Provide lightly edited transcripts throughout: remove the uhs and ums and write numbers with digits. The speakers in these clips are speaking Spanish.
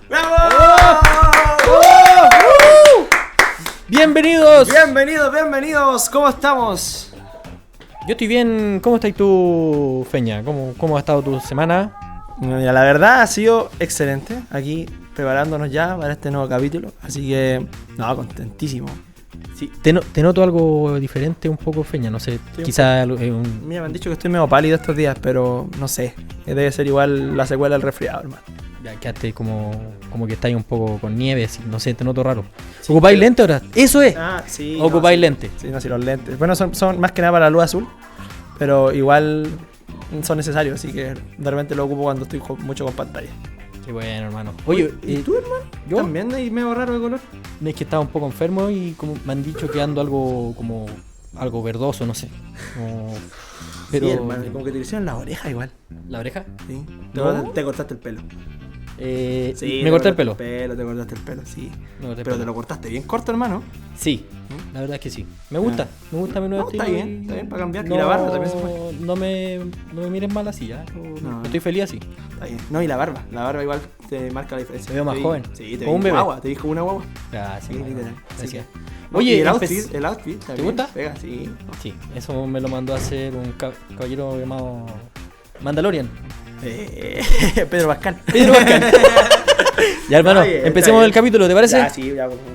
¡Bravo! ¡Bienvenidos! Bienvenidos. ¿Cómo estamos? Yo estoy bien. ¿Cómo estás tú, Feña? ¿Cómo ha estado tu semana? Mira, la verdad ha sido excelente. Aquí preparándonos ya para este nuevo capítulo. Así que, contentísimo. Sí, te noto algo diferente un poco, Feña. No sé, Sí, quizá Mira, me han dicho que estoy medio pálido estos días, pero no sé. Debe ser igual la secuela del resfriado, hermano. ya quedaste como que estáis un poco con nieve. No sé, te noto raro. ¿Ocupáis lente ahora? ¡Eso es! Sí. ¿Ocupáis lente? Sí, sí, los lentes. Bueno, son más que nada para la luz azul, pero igual son necesarios, así que de repente lo ocupo cuando estoy mucho con pantalla. Qué bueno, hermano. Oye, ¿y tú, hermano? ¿yo? ¿También hay medio raro de color? Es que estaba un poco enfermo y como me han dicho que ando algo verdoso, no sé. Pero Sí, hermano, y como que te hicieron la oreja igual. ¿la oreja? Sí. ¿No? Te cortaste el pelo. Sí, me corté el pelo. Te cortaste el pelo, sí. Me corté el Pero pelo. te lo cortaste bien corto, hermano. Sí, la verdad es que sí. Me gusta mi nuevo No, estilo. está bien para cambiar. No, Y la barba también se fue. no me mires mal así, ¿ya? No. Estoy feliz así. Está bien. No, y la barba igual te marca la diferencia. Te veo más joven. Sí, te Como un vi bebé. guagua, te vi como una guagua. Gracias. Sí, hermano. literal. Gracias. Sí. Oye, y el outfit también. ¿Te gusta? Pega, sí. Sí, eso me lo mandó a hacer un caballero llamado Mandalorian. Pedro Pascal. Ya, hermano, Está bien, empecemos está el capítulo, ¿te parece? Ya, sí, ya. Por favor.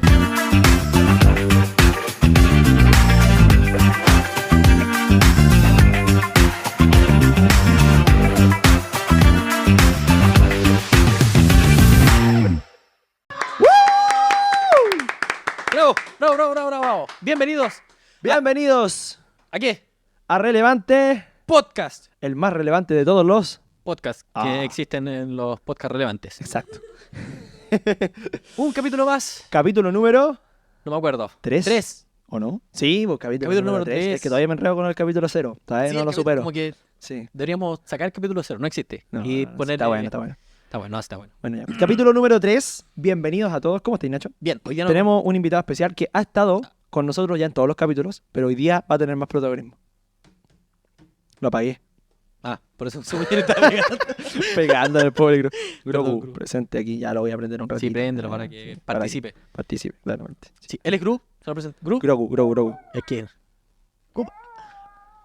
Bravo. Bienvenidos. Bienvenidos ¿A qué? a Relevante, Podcast. el más relevante de todos los. Podcast que existen en los podcasts relevantes. Exacto. Un capítulo más. Capítulo número No me acuerdo. 3. ¿O no? Sí, pues capítulo número 3. 3. Es que todavía me enredo con el capítulo 0. Todavía Sí, no el lo capítulo supero. Como que Sí. deberíamos sacar el capítulo 0. No existe. No, Y no, poner. está bueno, está bueno. Está bueno, está bueno. Bueno, ya. Capítulo número 3. Bienvenidos a todos. ¿Cómo estáis, Nacho? Bien, hoy día no. Tenemos un invitado especial que ha estado con nosotros ya en todos los capítulos, pero hoy día va a tener más protagonismo. Lo apagué. Ah, por eso su mujer está pegando. Pegando en el pobre Perdón, Grogu. Presente aquí. Ya lo voy a aprender un ratito. Sí, préndelo para que participe. Participe, claramente. Sí, él es Gru. Se lo presenta. ¿Gru? Grogu. Es que.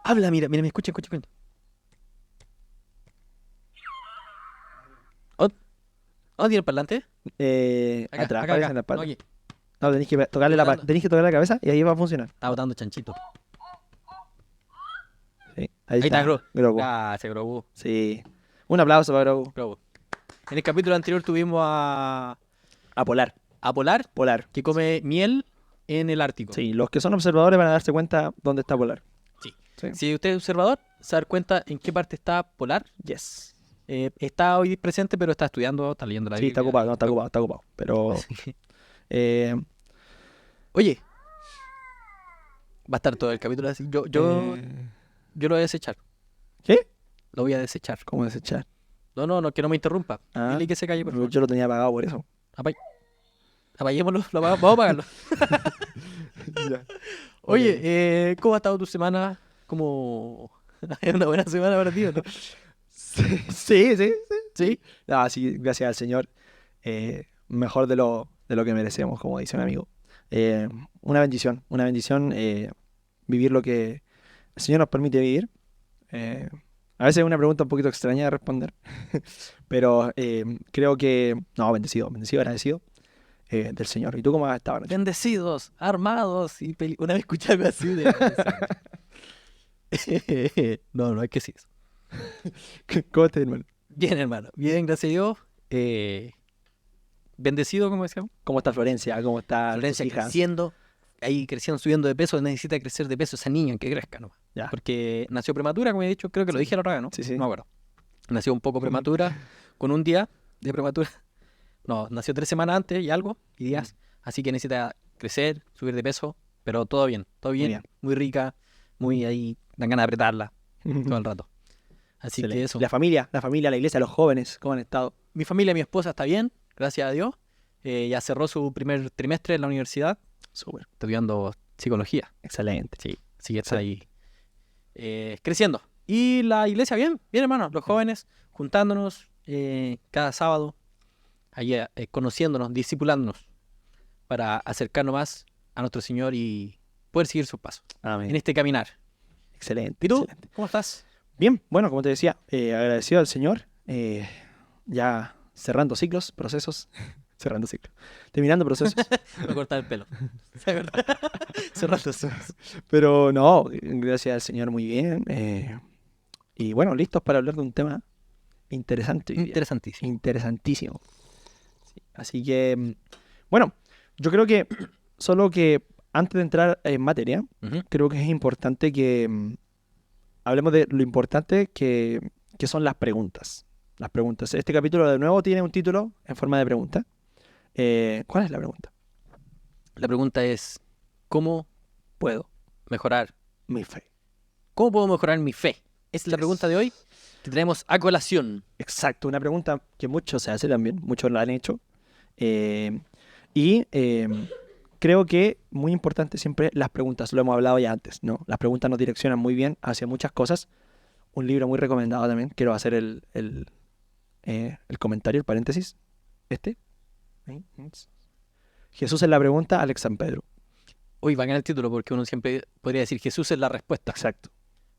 Habla, mira, me escucha. ¿Dónde tiene el parlante? Atrás, acá. parece en la No, espalda. aquí. No, tenéis que tocarle la cabeza y ahí va a funcionar. Está botando chanchito. Sí, Ahí está Grogu. Grogu. Gracias, Grogu. Sí. Un aplauso para Grogu. En el capítulo anterior tuvimos a Polar. Polar, que come miel en el Ártico. Sí, los que son observadores van a darse cuenta dónde está Polar. Sí. Sí. Si usted es observador, se va a dar cuenta en qué parte está Polar. Yes. Está hoy presente, pero está estudiando, está leyendo la Sí, Biblia. está ocupado, está ocupado. Pero. Oye, va a estar todo el capítulo así. Yo lo voy a desechar. ¿Qué? Lo voy a desechar. ¿Cómo desechar? No, que no me interrumpa. Ah. Dile que se calle, por favor. Yo lo tenía apagado por eso. Apaguémoslo, vamos a apagarlo. Ya. Oye, ¿cómo ha estado tu semana? ¿Cómo? ¿Es una buena semana para ti o no? Sí. ¿Sí? Ah, sí, gracias al Señor. Mejor de lo que merecemos, como dice un amigo. Una bendición vivir lo que el Señor nos permite vivir. A veces es una pregunta un poquito extraña de responder, pero creo que, bendecido, agradecido del Señor. ¿Y tú cómo has estado, Nacho? Bendecidos, armados y una vez escuché algo así de... No, es que sí. ¿Cómo estás, hermano? Bien, hermano. Bien, gracias a Dios. Bendecido, como decíamos. ¿Cómo está Florencia? ¿Cómo está Florencia tus hijas? creciendo, subiendo de peso. Necesita crecer de peso esa niña, que crezca nomás. Ya. Porque nació prematura, como he dicho, creo que lo dije la otra vez, ¿no? Sí. No me acuerdo. Nació un poco prematura, con un día de prematura. No, nació 3 semanas antes y algo, y días. Así que necesita crecer, subir de peso, pero todo bien, bien. muy rica, muy ahí, dan ganas de apretarla todo el rato. Así Excelente. que eso. La familia, la iglesia, los jóvenes, ¿cómo han estado? Mi familia, mi esposa está bien, gracias a Dios. Ya cerró su primer trimestre en la universidad. Súper. Está estudiando psicología. Excelente. Sí, que está ahí creciendo. Y la iglesia, bien, hermano. Los jóvenes juntándonos cada sábado. ahí conociéndonos, discipulándonos, para acercarnos más a nuestro Señor y poder seguir sus pasos en Amén. este caminar. Excelente. ¿Y tú? Excelente. ¿Cómo estás? Bien, bueno, como te decía, agradecido al Señor, ya cerrando ciclos, procesos, cerrando ciclos, terminando procesos, Me voy a cortar el pelo. Cerrando. pero no, gracias al Señor muy bien, y bueno, listos para hablar de un tema interesante hoy día. Interesantísimo. Interesantísimo. Sí, así que, bueno, yo creo que solo que antes de entrar en materia, Ujú. creo que es importante que hablemos de lo importante que son las preguntas. Las preguntas. Este capítulo de nuevo tiene un título en forma de pregunta. ¿Cuál es la pregunta? La pregunta es, ¿cómo puedo mejorar? Mi fe. ¿Cómo puedo mejorar mi fe? Esa es la Yes. pregunta de hoy que traemos a colación. Exacto, una pregunta que muchos se hace también, muchos la han hecho. Y creo que muy importante siempre las preguntas, lo hemos hablado ya antes, ¿no? Las preguntas nos direccionan muy bien hacia muchas cosas. Un libro muy recomendado también, quiero hacer el comentario, el paréntesis, Ahí. Jesús es la pregunta, Alex San Pedro. Hoy va a ganar el título porque uno siempre podría decir Jesús es la respuesta. Exacto.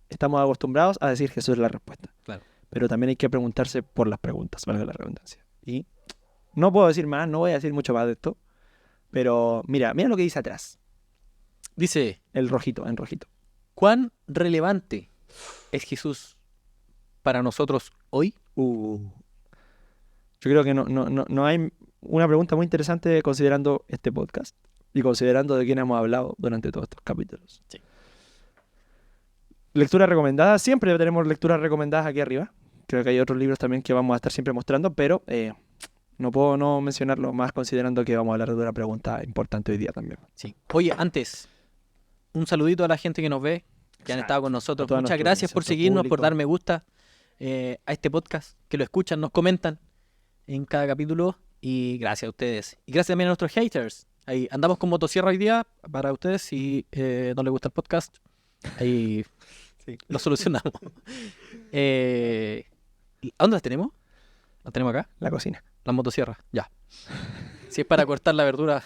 Estamos acostumbrados a decir Jesús es la respuesta. Claro. Pero también hay que preguntarse por las preguntas, valga la redundancia. Y no puedo decir más, no voy a decir mucho más de esto. Pero mira lo que dice atrás. Dice, El rojito, en rojito. ¿cuán relevante es Jesús para nosotros hoy? Yo creo que no hay una pregunta muy interesante considerando este podcast y considerando de quién hemos hablado durante todos estos capítulos. Sí. Lectura recomendada. Siempre tenemos lecturas recomendadas aquí arriba. Creo que hay otros libros también que vamos a estar siempre mostrando, pero no puedo no mencionarlo más considerando que vamos a hablar de una pregunta importante hoy día también. Sí. Oye, antes, un saludito a la gente que nos ve, que han Exacto. estado con A nosotros. toda Muchas nuestra gracias audiencia, por nuestro seguirnos, por público. dar me gusta a este podcast, que lo escuchan, nos comentan en cada capítulo. Y gracias a ustedes. Y gracias también a nuestros haters. Ahí andamos con motosierra hoy día para ustedes. Si no les gusta el podcast, ahí Sí. lo solucionamos. ¿A dónde las tenemos? ¿Las tenemos acá? La cocina. Las motosierras, ya. Si es para cortar la verdura,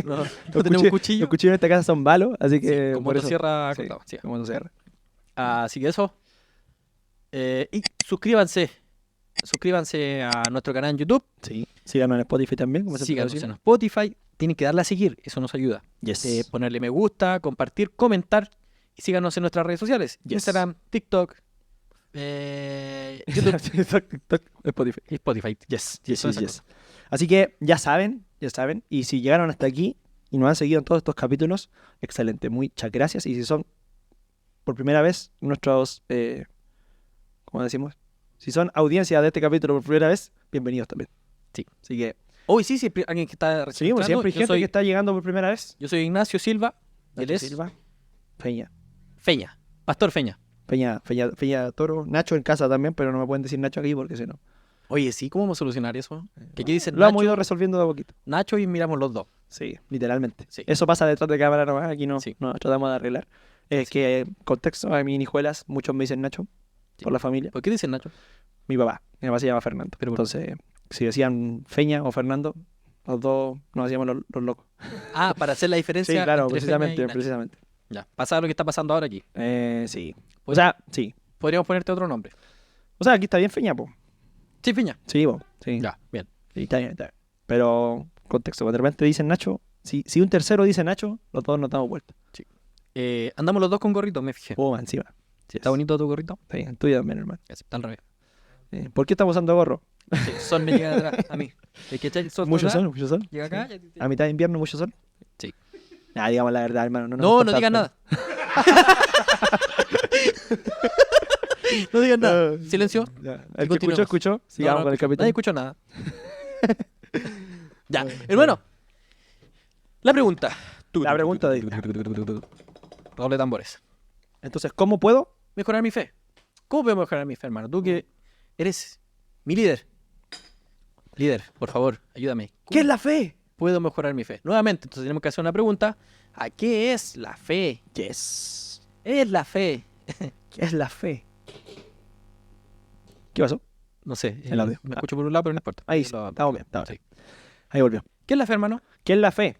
no Los tenemos cuchillo. Los cuchillos en esta casa son balos, así Sí, que con por eso- motosierra sí, cortamos, sí. con motosierra. Así que eso. Y suscríbanse. Suscríbanse a nuestro canal en YouTube. Sí. Síganos en Spotify también, como siempre Síganos decimos. en Spotify. Tienen que darle a seguir, eso nos ayuda. Yes. Ponerle me gusta, compartir, comentar. Y síganos en nuestras redes sociales: Yes. Instagram, TikTok, YouTube TikTok, Spotify. y Spotify. Yes, Sí, yes, son yes, esas yes. Así que ya saben. Y si llegaron hasta aquí y nos han seguido en todos estos capítulos, excelente, muchas gracias. Y si son por primera vez nuestros, ¿cómo decimos? Si son audiencia de este capítulo por primera vez, bienvenidos también. Sí. Así que, Hoy sí, alguien que está recién seguimos, entrando. siempre hay gente que está llegando por primera vez. Yo soy Ignacio Silva. Él Nacho es Silva, Peña, Feña, Pastor Feña. Peña Toro, Nacho en casa también, pero no me pueden decir Nacho aquí porque si no. Oye, sí, ¿cómo vamos a solucionar eso? Que aquí dicen Lo hemos Nacho, ido resolviendo de a poquito. Nacho y miramos los dos. Sí, literalmente. Sí. Eso pasa detrás de cámara nomás, aquí no, Sí. no tratamos de arreglar. Es Sí. que, contexto, a mis hijuelas, muchos me dicen Nacho, Sí. por la familia. ¿Por qué dicen Nacho? Mi papá se llama Fernando. Pero- Entonces, si decían Feña o Fernando, los dos nos hacíamos los locos. Ah, para hacer la diferencia. Sí, claro, entre Feña y precisamente, Nacho. precisamente. Ya, pasa lo que está pasando ahora aquí. Sí. O Pues- sea, sí. Podríamos ponerte otro nombre. O sea, aquí está bien Feña, po. Sí, Feña. Sí, po. Sí. Ya, bien. Sí, está bien, está bien. Pero, contexto, cuando de repente dicen Nacho, si un tercero dice Nacho, los dos nos damos vuelta. Andamos los dos con gorrito, me fijé. Oh, encima. Sí, ¿Está bonito tu gorrito? Está bien, tuyo también, hermano. Está al revés. ¿Por qué estamos usando gorro? Sí, sol me llega atrás a mí. ¿Es que echar el sol Mucho atrás? sol, mucho sol. Llega acá. y a ti te- A mitad de invierno, mucho sol. Sí. Nah, digamos la verdad, hermano. No, no digas nada. No digas nada. Silencio. El que continuemos. escuchó. Sigamos No, con el capítulo. Nadie escuchó nada. Ya, hermano. La pregunta. La pregunta de... Doble tambores. Entonces, ¿cómo puedo? Mejorar mi fe. ¿Cómo puedo mejorar mi fe, hermano? Tú que eres mi líder. Líder, por favor, ayúdame. ¿Qué es la fe? Puedo mejorar mi fe? Nuevamente, entonces tenemos que hacer una pregunta. ¿A qué es la fe? Yes. ¿Es la fe? ¿Qué es la fe? ¿Qué pasó? no sé. El audio. Me escucho por un lado, pero no importa. Ahí sí, Lo- estamos bien, estamos sí. bien. Ahí volvió. ¿Qué es la fe, hermano? ¿Qué es la fe?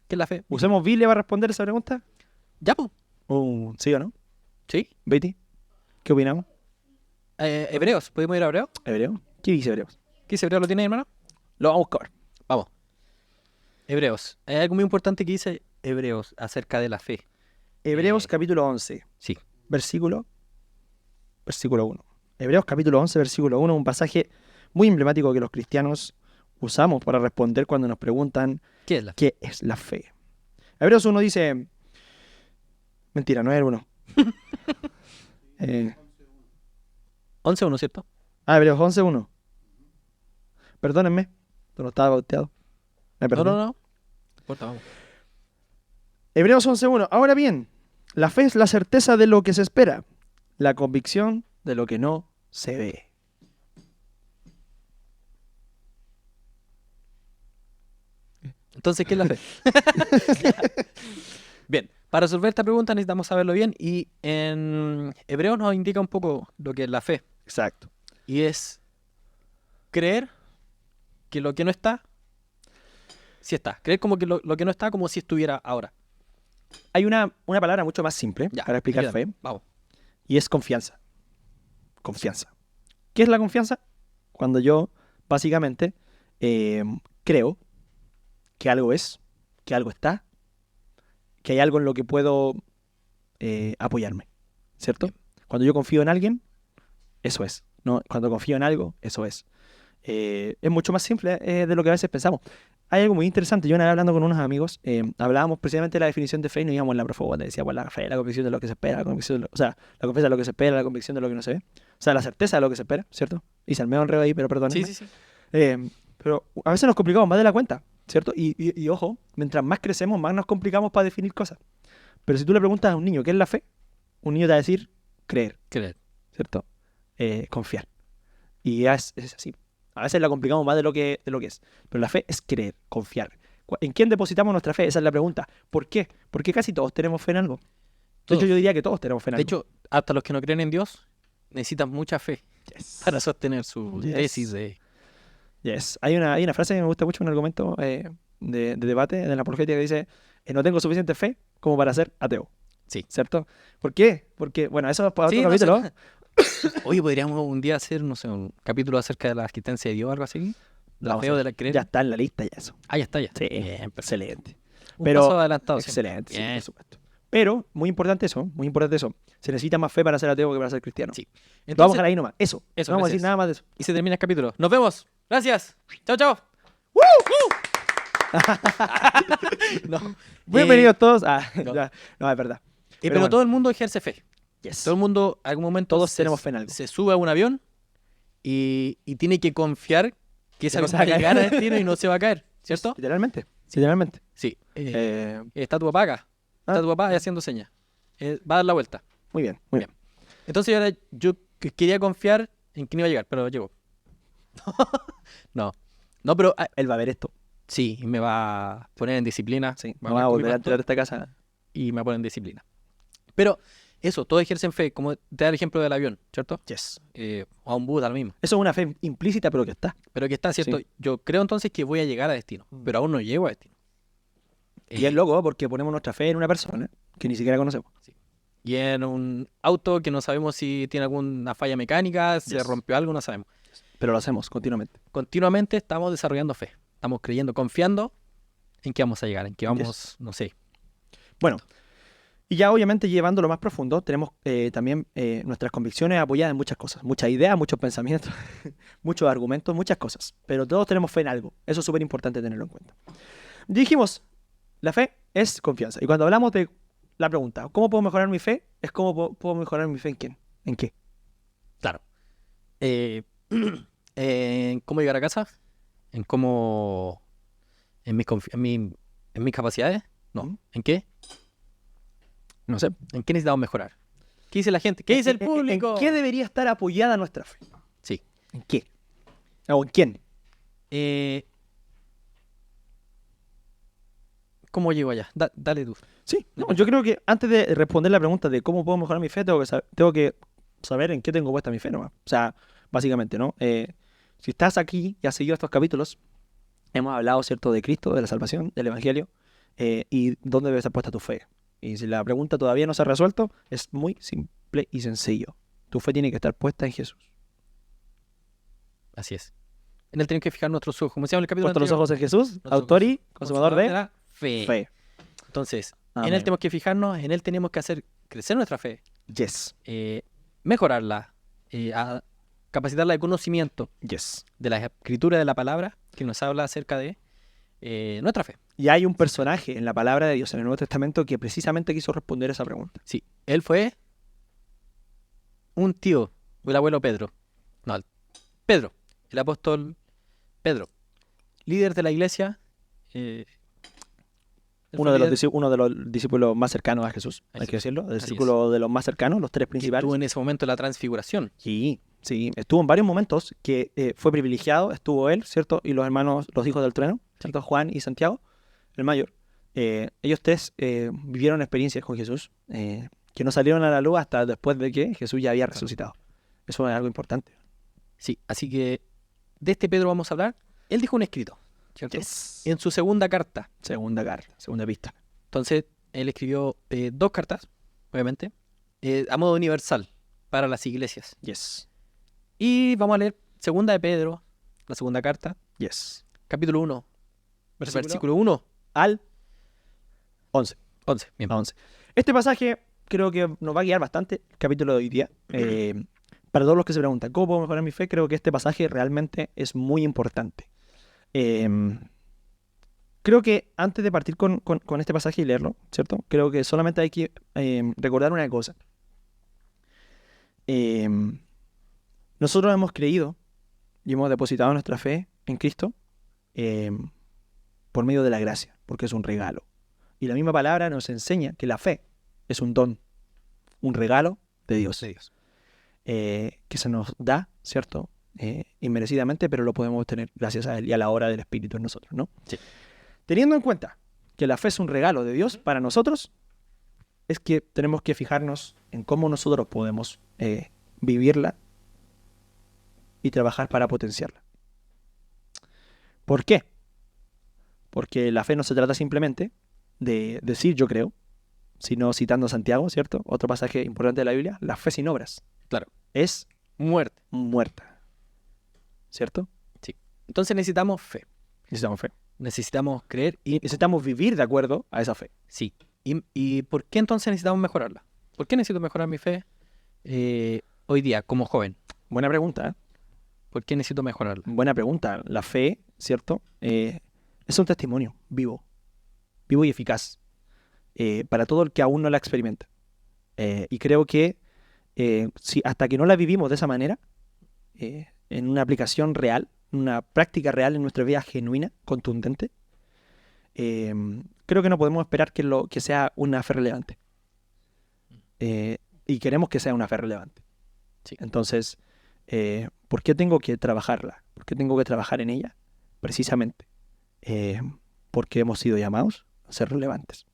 ¿Qué es la fe? ¿Usemos Biblia para responder esa pregunta? Ya, pues. ¿Sí o no? Sí. Betty, ¿qué opinamos? Hebreos. ¿Podemos ir a Hebreos? ¿Hebreo? ¿Qué dice Hebreos? ¿Qué dice Hebreos? ¿Lo tiene, hermano? Lo vamos a buscar. Vamos. Hebreos. Hay algo muy importante que dice Hebreos acerca de la fe. Hebreos capítulo 11, Sí. versículo 1. Hebreos capítulo 11, versículo 1, un pasaje muy emblemático que los cristianos usamos para responder cuando nos preguntan ¿Qué es la fe? qué es la fe. Hebreos 1 dice... Mentira, no es el 1. 11.1, ¿cierto? Hebreos 11, 1. Perdónenme, tú no estaba bauteado. Me No, perdono. no, no. Importa, vamos. Hebreos 11:1. Ahora bien, la fe es la certeza de lo que se espera, la convicción de lo que no se ve. Entonces, ¿qué es la fe? Bien, para resolver esta pregunta necesitamos saberlo bien y en Hebreos nos indica un poco lo que es la fe Exacto. y es creer que lo que no está, sí está. Creer como que lo que no está como si estuviera ahora. Hay una palabra mucho más simple Ya, para explicar ayúdame. fe Vamos. y es confianza. Confianza. ¿Qué es la confianza? Cuando yo, básicamente, creo que algo es, que algo está, que hay algo en lo que puedo apoyarme, ¿cierto? Bien. Cuando yo confío en alguien, eso es. ¿No? Cuando confío en algo, eso es. Es mucho más simple de lo que a veces pensamos. Hay algo muy interesante. Yo una vez hablando con unos amigos, hablábamos precisamente de la definición de fe y nos íbamos en la profunda. Decíamos la fe, la convicción de lo que se espera, la convicción o sea, la confianza de lo que se espera, la convicción de lo que no se ve. O sea, la certeza de lo que se espera, ¿cierto? Hice el medio enredo ahí, pero perdónenme. Sí, sí, sí. Pero a veces nos complicamos más de la cuenta, ¿cierto? Y ojo, mientras más crecemos, más nos complicamos para definir cosas. Pero si tú le preguntas a un niño qué es la fe, un niño te va a decir creer, Creer. ¿cierto? Confiar. Y es así. A veces la complicamos más de lo que es. Pero la fe es creer, confiar. ¿En quién depositamos nuestra fe? Esa es la pregunta. ¿Por qué? Porque casi todos tenemos fe en algo. De Todos. hecho, yo diría que todos tenemos fe en De algo. hecho, hasta los que no creen en Dios necesitan mucha fe Yes. para sostener su Yes. tesis de... Yes. Hay una frase que me gusta mucho, un argumento de debate de la apologética que dice, no tengo suficiente fe como para ser ateo. Sí. ¿Cierto? ¿Por qué? Porque, bueno, eso es para otro Sí, no capítulo. sé. Oye, podríamos un día hacer, no sé, un capítulo acerca de la existencia de Dios o algo así. La Vamos fe a o ver. de la creer. Ya está en la lista ya eso. Ah, ya está, ya. Sí, Bien, perfecto. excelente. Un Pero- paso adelantado siempre. Excelente, sí, Bien. por supuesto. Pero, muy importante eso. Se necesita más fe para ser ateo que para ser cristiano. Sí. Lo vamos a Entonces, dejar ahí nomás. Eso. eso, No vamos a decir gracias. nada más de eso. y se termina el capítulo. Nos vemos. Gracias. Chao, chao. No. Bienvenidos todos. no. Ya, no, es verdad. Pero bueno. todo el mundo ejerce fe. Yes. Todo el mundo, en algún momento, Todos tenemos fe en algo. se sube a un avión y tiene que confiar que ese Que no avión se va a va a llegar caer. al destino y no se va a caer. ¿Cierto? Literalmente. Literalmente. Sí. Eh, Está tu papá acá. Ah. Está tu papá ahí haciendo señas. Va a dar la vuelta. muy bien, muy bien. Entonces ahora yo quería confiar en que no iba a llegar, pero llegó. No. No, pero Él va a ver esto. sí, me va a poner en disciplina. Sí. Va No va a hablar con mi volver a pastor entrar a esta casa. y me va a poner en disciplina. Pero eso, todos ejercen fe, como te da el ejemplo del avión, ¿cierto? Yes. O a un bus, da lo mismo. Eso es una fe implícita, pero que está. Pero que está, ¿cierto? Sí. Yo creo entonces que voy a llegar a destino, pero aún no llego a destino. Y es loco porque ponemos nuestra fe en una persona que ni siquiera conocemos. Y en un auto que no sabemos si tiene alguna falla mecánica, se Yes. rompió algo, no sabemos. Pero lo hacemos continuamente. Continuamente estamos desarrollando fe. Estamos creyendo, confiando en que vamos a llegar, en que vamos, no sé. Bueno, y ya obviamente llevándolo más profundo, tenemos también nuestras convicciones apoyadas en muchas cosas. Muchas ideas, muchos pensamientos, muchos argumentos, muchas cosas. Pero todos tenemos fe en algo. Eso es súper importante tenerlo en cuenta. Dijimos, la fe es confianza. Y cuando hablamos de la pregunta, ¿cómo puedo mejorar mi fe? Es cómo puedo mejorar mi fe en quién. ¿En qué? Claro. En cómo llegar a casa, en cómo... En mis capacidades, no. Ujú. ¿En qué? No sé. ¿En qué necesitamos mejorar? ¿Qué dice la gente? ¿Qué dice el público? ¿En qué debería estar apoyada nuestra fe? Sí. ¿En qué? ¿O en quién? ¿Cómo llego allá? Dale tú. Sí, no, yo creo que antes de responder la pregunta de cómo puedo mejorar mi fe, tengo que saber en qué tengo puesta mi fe nomás. O sea, básicamente, ¿no? Si estás aquí y has seguido estos capítulos, hemos hablado, ¿cierto?, de Cristo, de la salvación, del Evangelio, y dónde debe estar puesta tu fe. Y si la pregunta todavía no se ha resuelto, es muy simple y sencillo. Tu fe tiene que estar puesta en Jesús. Así es. En él tenemos que fijar nuestros ojos. Como decíamos en el capítulo Puesto los anterior, ojos en Jesús, nuestros autor ojos, y consumador de la fe. fe. Entonces, en Amén. él tenemos que fijarnos, en él tenemos que hacer crecer nuestra fe, Yes. mejorarla, capacitarla de conocimiento Yes. de la escritura de la palabra que nos habla acerca de nuestra fe. Y hay un personaje en la palabra de Dios en el Nuevo Testamento que precisamente quiso responder esa pregunta. Sí, él fue un tío, o el abuelo Pedro. No, Pedro, el apóstol Pedro, líder de la iglesia. Él fue Uno de líder los discípulos más cercanos a Jesús, hay Así que es. decirlo. El Así círculo de los más cercanos, los tres que principales. estuvo en ese momento de la transfiguración. Sí, sí, estuvo en varios momentos que fue privilegiado, estuvo él, ¿cierto? Y los hermanos, los hijos del trueno, ¿cierto? Juan y Santiago, el mayor. Ellos tres vivieron experiencias con Jesús que no salieron a la luz hasta después de que Jesús ya había resucitado. Eso es algo importante. Sí, así que de este Pedro vamos a hablar. Él dejó un escrito, ¿cierto? Yes. En su segunda carta. Segunda carta, segunda pista. Entonces, él escribió 2 cartas, obviamente, a modo universal para las iglesias. Yes. Y vamos a leer segunda de Pedro, la segunda carta, Yes. capítulo 1, Versículo versículo 1 al 11. 11. Bien. A 11. Este pasaje creo que nos va a guiar bastante el capítulo de hoy día. Para todos los que se preguntan, ¿cómo puedo mejorar mi fe? Creo que este pasaje realmente es muy importante. Creo que antes de partir con este pasaje y leerlo, ¿cierto? Creo que solamente hay que recordar una cosa. Nosotros hemos creído y hemos depositado nuestra fe en Cristo por medio de la gracia, porque es un regalo. Y la misma palabra nos enseña que la fe es un don, un regalo de Dios, que se nos da, ¿cierto? Inmerecidamente, pero lo podemos obtener gracias a Él y a la obra del Espíritu en nosotros, ¿no? Sí. Teniendo en cuenta que la fe es un regalo de Dios para nosotros, es que tenemos que fijarnos en cómo nosotros podemos vivirla y trabajar para potenciarla. ¿Por qué? Porque la fe no se trata simplemente de decir yo creo, sino citando a Santiago, ¿cierto? Otro pasaje importante de la Biblia, la fe sin obras. Claro. Es Muerte. muerta. ¿Cierto? Entonces necesitamos fe. Necesitamos fe. Necesitamos creer Y necesitamos vivir de acuerdo a esa fe. Sí. ¿Y por qué entonces necesitamos mejorarla? ¿Por qué necesito mejorar mi fe hoy día como joven? Buena pregunta, ¿eh? ¿Por qué necesito mejorarla? Buena pregunta. La fe, ¿cierto? Es un testimonio vivo y eficaz para todo el que aún no la experimenta. Y creo que si hasta que no la vivimos de esa manera, en una aplicación real, una práctica real en nuestra vida genuina, contundente, creo que no podemos esperar que sea una fe relevante. Y queremos que sea una fe relevante. Sí. Entonces, ¿por qué tengo que trabajarla? ¿Por qué tengo que trabajar en ella? Precisamente porque hemos sido llamados a ser relevantes.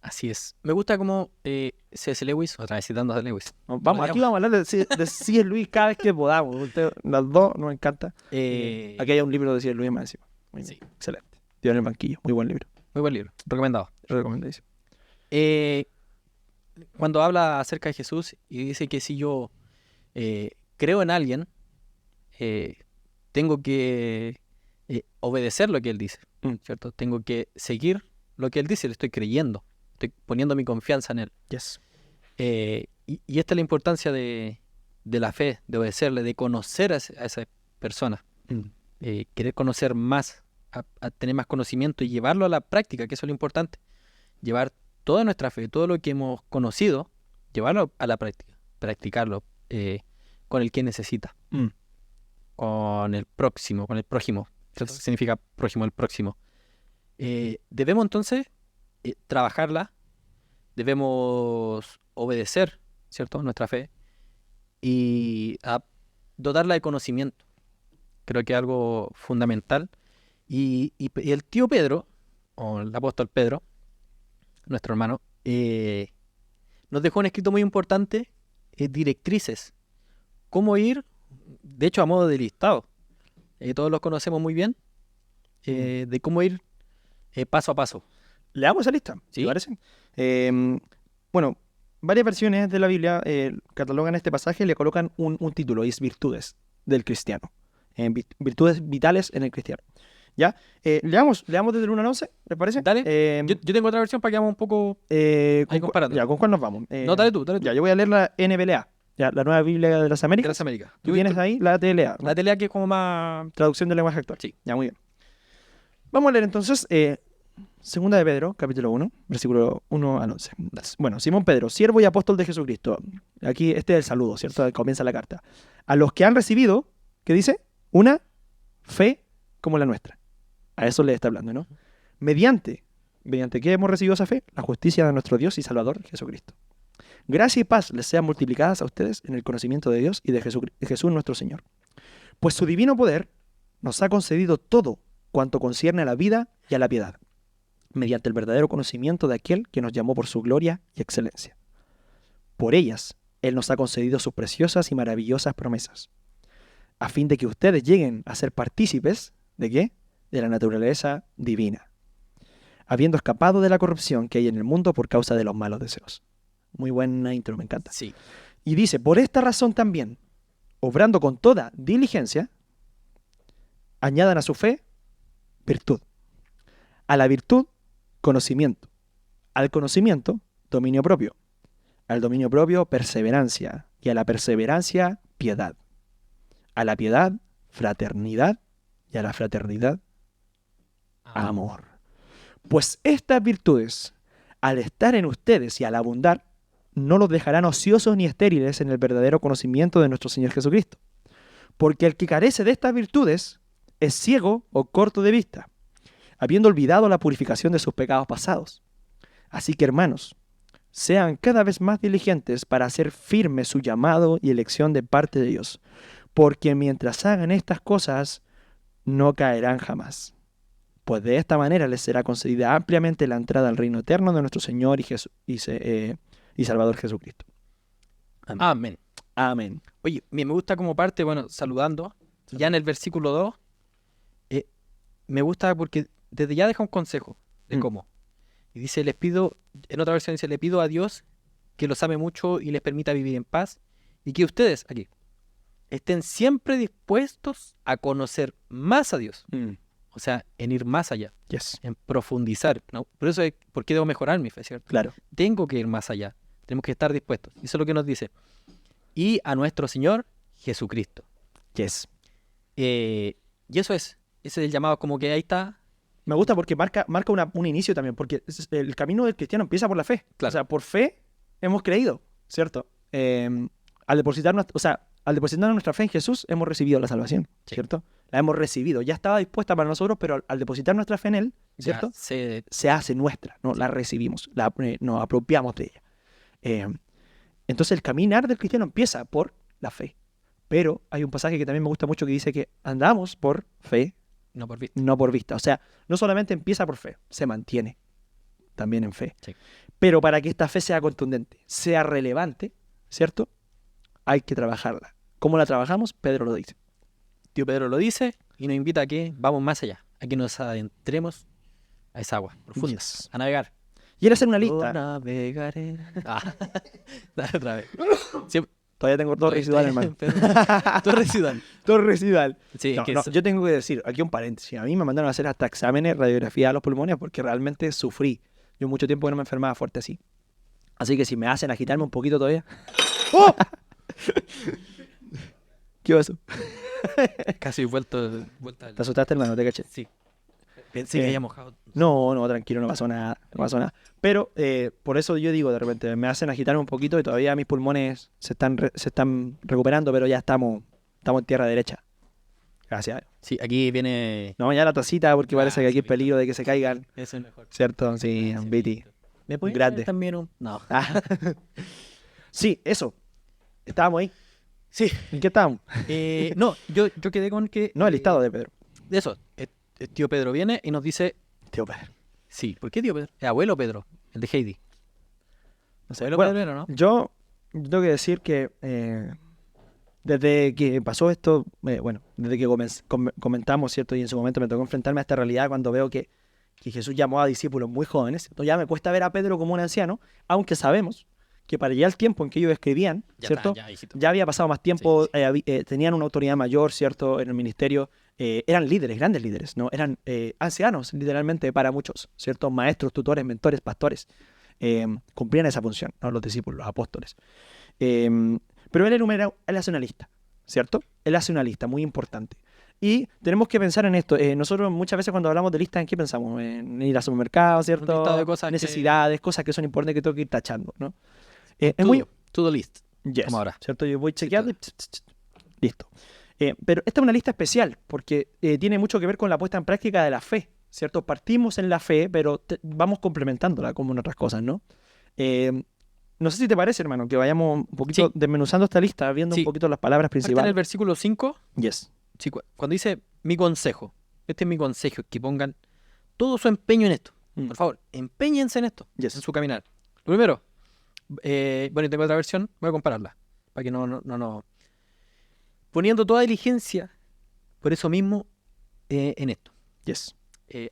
Así es. Me gusta como C.S. Lewis, otra vez citando a Lewis. Vamos, aquí vamos a hablar de C.S. Lewis cada vez que podamos. Las dos nos encanta. Aquí hay un libro de C.S. Lewis más encima. Muy Sí. excelente. Dios en el banquillo. Muy buen libro. Muy buen libro, recomendado. Recomendadísimo. Cuando habla acerca de Jesús y dice que si yo creo en alguien, tengo que obedecer lo que él dice, ¿cierto? Tengo que seguir lo que él dice, le estoy creyendo, estoy poniendo mi confianza en él. Yes. Y esta es la importancia de la fe, de obedecerle, de conocer a esa persona, querer conocer más, a tener más conocimiento y llevarlo a la práctica, que eso es lo importante. Llevar toda nuestra fe, todo lo que hemos conocido, llevarlo a la práctica, practicarlo con el que necesita, con el próximo, con el prójimo. Eso significa prójimo, el próximo. Debemos entonces trabajarla, debemos obedecer, ¿cierto?, nuestra fe y dotarla de conocimiento. Creo que es algo fundamental. Y el tío Pedro, o el apóstol Pedro, nuestro hermano, nos dejó un escrito muy importante, directrices, cómo ir de hecho, a modo de listado. Todos los conocemos muy bien, de cómo ir paso a paso. Leamos esa lista, ¿Sí? ¿te parece? Bueno, varias versiones de la Biblia catalogan este pasaje y le colocan un título, y es virtudes del cristiano. Virtudes vitales en el cristiano. ¿Ya? Leamos desde el 1 al 11, ¿les parece? Dale. Yo tengo otra versión para que hagamos un poco ahí comparando. Ya, ¿con cuál nos vamos? No, dale tú. Ya, yo voy a leer la NBLA, ya, la Nueva Biblia de las De Américas. las Américas. Tú tienes ahí la TLA, ¿no? La tele que es como más... Traducción del lenguaje actual. Sí. Ya, muy bien. Vamos a leer entonces Segunda de Pedro, capítulo 1, versículo 1 al 11. Bueno, Simón Pedro, siervo y apóstol de Jesucristo. Aquí este es el saludo, ¿cierto? Comienza la carta. A los que han recibido, ¿qué dice? Una fe como la nuestra. A eso le está hablando, ¿no? ¿Mediante qué hemos recibido esa fe? La justicia de nuestro Dios y Salvador, Jesucristo. Gracia y paz les sean multiplicadas a ustedes en el conocimiento de Dios y de Jesús nuestro Señor. Pues su divino poder nos ha concedido todo cuanto concierne a la vida y a la piedad, mediante el verdadero conocimiento de aquel que nos llamó por su gloria y excelencia. Por ellas, Él nos ha concedido sus preciosas y maravillosas promesas, a fin de que ustedes lleguen a ser partícipes, ¿de qué? De la naturaleza divina, habiendo escapado de la corrupción que hay en el mundo por causa de los malos deseos. Muy buena intro, me encanta. Sí. Y dice, por esta razón también, obrando con toda diligencia, añadan a su fe virtud, a la virtud conocimiento, al conocimiento dominio propio, al dominio propio perseverancia, y a la perseverancia piedad, a la piedad fraternidad, y a la fraternidad amor. Pues estas virtudes, al estar en ustedes y al abundar, no los dejarán ociosos ni estériles en el verdadero conocimiento de nuestro Señor Jesucristo. Porque el que carece de estas virtudes es ciego o corto de vista, habiendo olvidado la purificación de sus pecados pasados. Así que, hermanos, sean cada vez más diligentes para hacer firme su llamado y elección de parte de Dios, porque mientras hagan estas cosas, no caerán jamás. Pues de esta manera les será concedida ampliamente la entrada al reino eterno de nuestro Señor y Salvador Jesucristo. Amén. Amén. Oye, me gusta como parte, bueno, saludando, ya en el versículo 2, me gusta porque desde ya deja un consejo de cómo. Y dice, les pido, en otra versión dice, le pido a Dios que los ame mucho y les permita vivir en paz, y que ustedes, aquí, estén siempre dispuestos a conocer más a Dios. O sea, en ir más allá, Yes. en profundizar, ¿no? Por eso es, ¿por qué debo mejorar mi fe, cierto? Claro. Tengo que ir más allá, tenemos que estar dispuestos. Eso es lo que nos dice. Y a nuestro Señor Jesucristo. Yes. Y eso ese es el llamado, como que ahí está. Me gusta porque marca un inicio también, porque el camino del cristiano empieza por la fe. Claro. O sea, por fe hemos creído, ¿cierto? Al depositar nuestra fe en Jesús, hemos recibido la salvación, Sí. ¿cierto? La hemos recibido. Ya estaba dispuesta para nosotros, pero al depositar nuestra fe en Él, ¿cierto? Se hace nuestra, ¿no? La recibimos, nos apropiamos de ella. Entonces el caminar del cristiano empieza por la fe. Pero hay un pasaje que también me gusta mucho que dice que andamos por fe, No por vista. no por vista. O sea, no solamente empieza por fe, se mantiene también en fe. Sí. Pero para que esta fe sea contundente, sea relevante, ¿cierto? Hay que trabajarla. ¿Cómo la trabajamos? Pedro lo dice. Tío Pedro lo dice y nos invita a que vamos más allá, a que nos adentremos a esa agua profunda, Yes. a navegar. Y era hacer una Yo lista. navegaré. Dale otra vez. Siempre- Todavía tengo todo residual, hermano. Todo residual. Todo residual. Sí, No, que no, eso- yo tengo que decir, aquí un paréntesis. A mí me mandaron a hacer hasta exámenes, radiografía a los pulmones porque realmente sufrí. Yo mucho tiempo que no me enfermaba fuerte así. Así que si me hacen agitarme un poquito todavía. ¡Oh! ¿Qué pasó? casi vuelta al... ¿Te asustaste, hermano? ¿Te caché? Sí. Pensé que había mojado. No, tranquilo, no pasó nada. No pasó nada. Pero por eso yo digo, de repente, me hacen agitarme un poquito y todavía mis pulmones se están recuperando, pero ya estamos en tierra derecha. Gracias. Sí, aquí viene... No, ya la tacita porque parece que aquí sí, hay peligro de que se caigan. Eso es mejor. ¿Cierto? Sí, Gracias, Viti. Benito. ¿Me puedes Grande. traer también un...? No. Ah. Sí, eso. Estábamos ahí. Sí. ¿En qué estábamos? No, yo quedé con que... No, el listado de Pedro. De eso. El tío Pedro viene y nos dice... Tío Pedro. Sí, ¿por qué tío Pedro? El abuelo Pedro, el de Heidi. No sé. Abuelo Bueno, Pedro era, ¿no? yo tengo que decir que desde que pasó esto, bueno, desde que comentamos, ¿cierto? Y en su momento me tocó enfrentarme a esta realidad cuando veo que Jesús llamó a discípulos muy jóvenes. Entonces ya me cuesta ver a Pedro como un anciano, aunque sabemos que para ya el tiempo en que ellos escribían, Ya ¿cierto? está, ya, hijito. Ya había pasado más tiempo, Sí, sí. tenían una autoridad mayor, ¿cierto? En el ministerio, eran líderes, grandes líderes, ¿no? Eran ancianos, literalmente, para muchos, ¿cierto? Maestros, tutores, mentores, pastores. Cumplían esa función, ¿no? Los discípulos, los apóstoles. Pero él hace una lista, ¿cierto? Él hace una lista muy importante. Y tenemos que pensar en esto. Nosotros muchas veces cuando hablamos de listas, ¿en qué pensamos? En ir al supermercado, Un listado de ¿cierto? cosas Necesidades, cosas que son importantes que tengo que ir tachando, ¿no? Un Es muy... to-do list. Yes, Como ahora. ¿cierto? Yo voy Sí, chequeando y listo. Pero esta es una lista especial porque tiene mucho que ver con la puesta en práctica de la fe, ¿cierto? Partimos en la fe, pero vamos complementándola como en otras cosas, ¿no? No sé si te parece, hermano, que vayamos un poquito Sí. desmenuzando esta lista, viendo un Sí. poquito las palabras Parte en el principales. versículo 5. Yes. Sí, cuando dice mi consejo, este es mi consejo, que pongan todo su empeño en esto. Por favor, empeñense en esto, Yes. en su caminar. Lo primero, bueno, y tengo otra versión, voy a compararla, para que no. Poniendo toda diligencia, por eso mismo, en esto. Yes.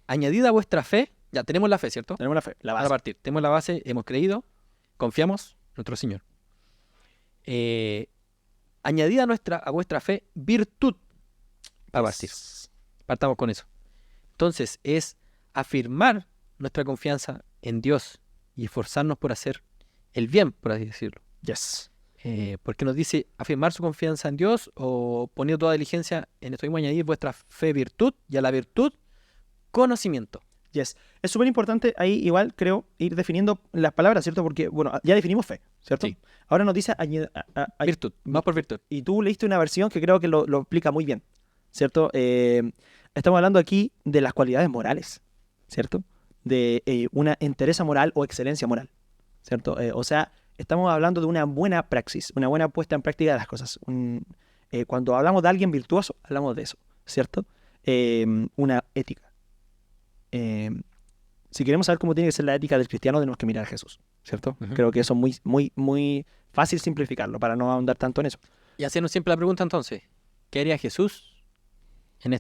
Añadida a vuestra fe, ya tenemos la fe, ¿cierto? Tenemos la fe, la Para base. partir, tenemos la base, hemos creído, confiamos en nuestro Señor. Añadida a vuestra fe, virtud. Para partir. Partamos con eso. Entonces, es afirmar nuestra confianza en Dios y esforzarnos por hacer el bien, por así decirlo. Yes. Porque nos dice afirmar su confianza en Dios o poniendo toda diligencia en esto mismo, añadir vuestra fe virtud y a la virtud conocimiento. Yes. Es súper importante ahí, igual, creo, ir definiendo las palabras, ¿cierto? Porque, bueno, ya definimos fe, ¿cierto? Sí. Ahora nos dice Virtud, más por virtud. y tú leíste una versión que creo que lo explica muy bien, ¿cierto? Estamos hablando aquí de las cualidades morales, ¿cierto? De una entereza moral o excelencia moral, ¿cierto? O sea, estamos hablando de una buena praxis, una buena puesta en práctica de las cosas. Cuando hablamos de alguien virtuoso, hablamos de eso, ¿cierto? Una ética. Si queremos saber cómo tiene que ser la ética del cristiano, tenemos que mirar a Jesús, ¿cierto? Ujú. Creo que eso es muy, muy, muy fácil simplificarlo para no ahondar tanto en eso. Y hacernos siempre la pregunta entonces, ¿qué haría Jesús en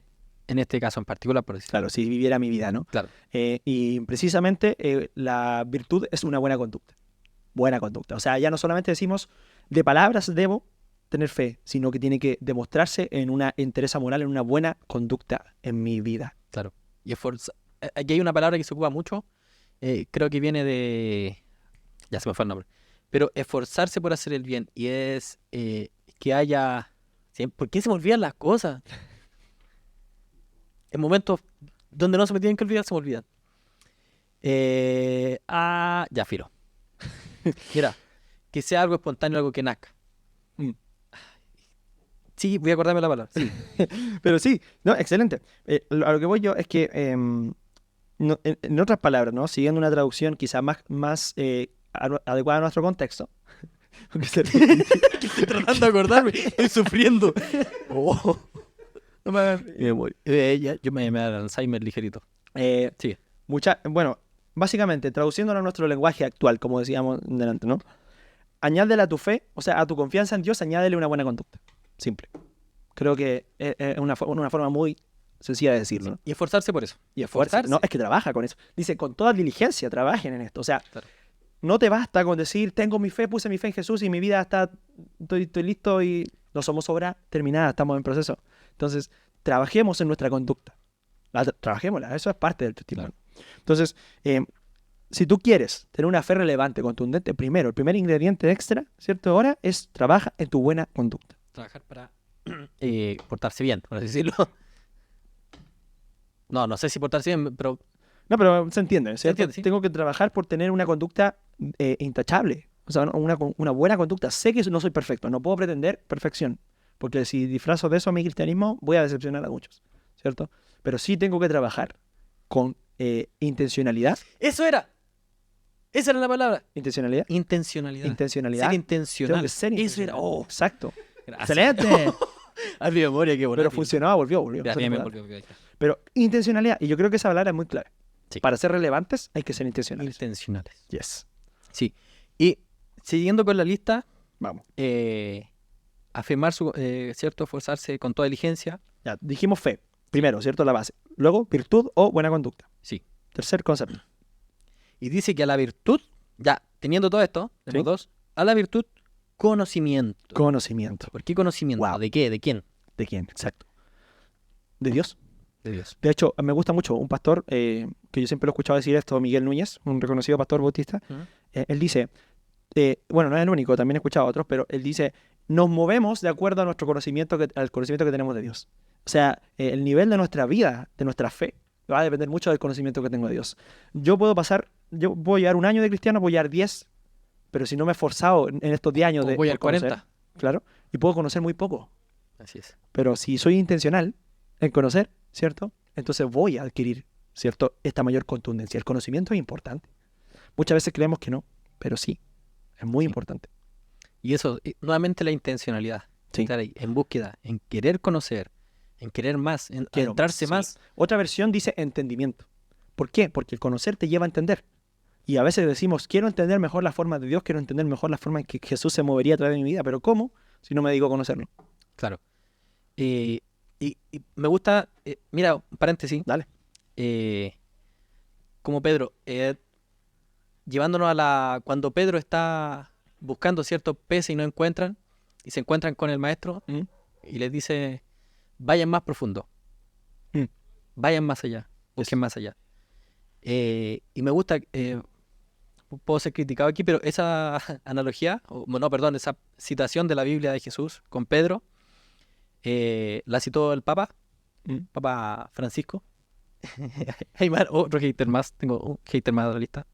este caso en particular, por decirlo? Claro, si viviera mi vida, ¿no? Claro. Y precisamente la virtud es una buena conducta. Buena conducta. O sea, ya no solamente decimos de palabras debo tener fe, sino que tiene que demostrarse en una entereza moral, en una buena conducta en mi vida. Claro. Y aquí hay una palabra que se ocupa mucho, creo que viene de... Ya se me fue el nombre. Pero esforzarse por hacer el bien. Y es que haya... ¿Por qué se me olvidan las cosas? En momentos donde no se me tienen que olvidar, se me olvidan. Ya, filo. Mira, que sea algo espontáneo, algo que nazca. Mm. Sí, voy a acordarme la palabra. Sí. Pero sí, no, excelente. A lo que voy yo es que, en otras palabras, ¿no? Siguiendo una traducción quizás más adecuada a nuestro contexto. Porque Estoy tratando de acordarme, estoy sufriendo. Oh. no me hagan- Yo me da el Alzheimer ligerito. Sigue. Bueno, básicamente, traduciéndolo a nuestro lenguaje actual, como decíamos delante, ¿no? Añádele a tu fe, o sea, a tu confianza en Dios, añádele una buena conducta. Simple. Creo que es una forma muy sencilla de decirlo, ¿no? Y esforzarse por eso. Y esfuerzo. No, es que trabaja con eso. Dice, con toda diligencia trabajen en esto. O sea, Claro. no te basta con decir, tengo mi fe, puse mi fe en Jesús y mi vida estoy listo y no somos obra terminada, estamos en proceso. Entonces, trabajemos en nuestra conducta. Trabajémosla, eso es parte del testimonio. Entonces, si tú quieres tener una fe relevante, contundente, el primer ingrediente extra, ¿cierto? Ahora es trabaja en tu buena conducta. Trabajar para portarse bien, por así decirlo. No sé si portarse bien, pero No, pero se entiende, ¿cierto? entiende, sí. Tengo que trabajar por tener una conducta intachable. O sea, una buena conducta. Sé que no soy perfecto, no puedo pretender perfección. Porque si disfrazo de eso a mi cristianismo, voy a decepcionar a muchos, ¿cierto? Pero sí tengo que trabajar con intencionalidad. ¡eso era! Esa era la palabra. Intencionalidad. Intencionalidad. Intencionalidad. Ser Tengo intencional. que ser Eso era. intencional. Oh, Exacto. gracias. ¡Excelente! A mi memoria, qué bueno. Pero funcionaba, volvió. Gracias, Eso es me importante. volvió. Pero intencionalidad, y yo creo que esa palabra es muy clave. Sí. Para ser relevantes hay que ser intencionales. Intencionales. Yes. Sí. Y siguiendo con la lista, Vamos. afirmar su, ¿cierto? Esforzarse con toda diligencia. Ya, dijimos fe, primero, ¿cierto? La base. Luego, virtud o buena conducta. Sí. Tercer concepto. Y dice que a la virtud, ya teniendo todo esto, tenemos Sí. dos, a la virtud, conocimiento. Conocimiento. ¿Por qué conocimiento? Wow. ¿De qué? ¿De quién? ¿De quién? Exacto. De Dios. De Dios. De hecho, me gusta mucho un pastor, que yo siempre lo he escuchado decir esto, Miguel Núñez, un reconocido pastor bautista. Él dice, bueno, no es el único, también he escuchado a otros, pero él dice, nos movemos de acuerdo a nuestro conocimiento, al conocimiento que tenemos de Dios. O sea, el nivel de nuestra vida, de nuestra fe, va a depender mucho del conocimiento que tengo de Dios. Yo puedo llevar un año de cristiano, puedo llevar 10, pero si no me he esforzado en estos 10 años Voy al por conocer, 40. claro, y puedo conocer muy poco. Así es. Pero si soy intencional en conocer, ¿cierto? Entonces voy a adquirir, ¿cierto? Esta mayor contundencia. El conocimiento es importante. Muchas veces creemos que no, pero sí, es muy Sí. importante. Y eso, nuevamente la intencionalidad. Sí. Estar ahí, en búsqueda, en querer conocer, en querer más, en Quiero adentrarse sí. más. Otra versión dice entendimiento. ¿Por qué? Porque el conocer te lleva a entender. Y a veces decimos, quiero entender mejor la forma de Dios, quiero entender mejor la forma en que Jesús se movería a través de mi vida, pero ¿cómo? Si no me dedico a conocerlo. Claro. Y me gusta, mira, un paréntesis. Dale. Como Pedro, llevándonos a cuando Pedro está buscando ciertos peces y no encuentran, y se encuentran con el maestro, ¿Mm? y les dice, vayan más profundo, Mm. vayan más allá, busquen más allá. Y me gusta, puedo ser criticado aquí, pero esa analogía, esa citación de la Biblia de Jesús con Pedro, la citó el Papa Francisco. Hay otro hater más, tengo un hater más de la lista.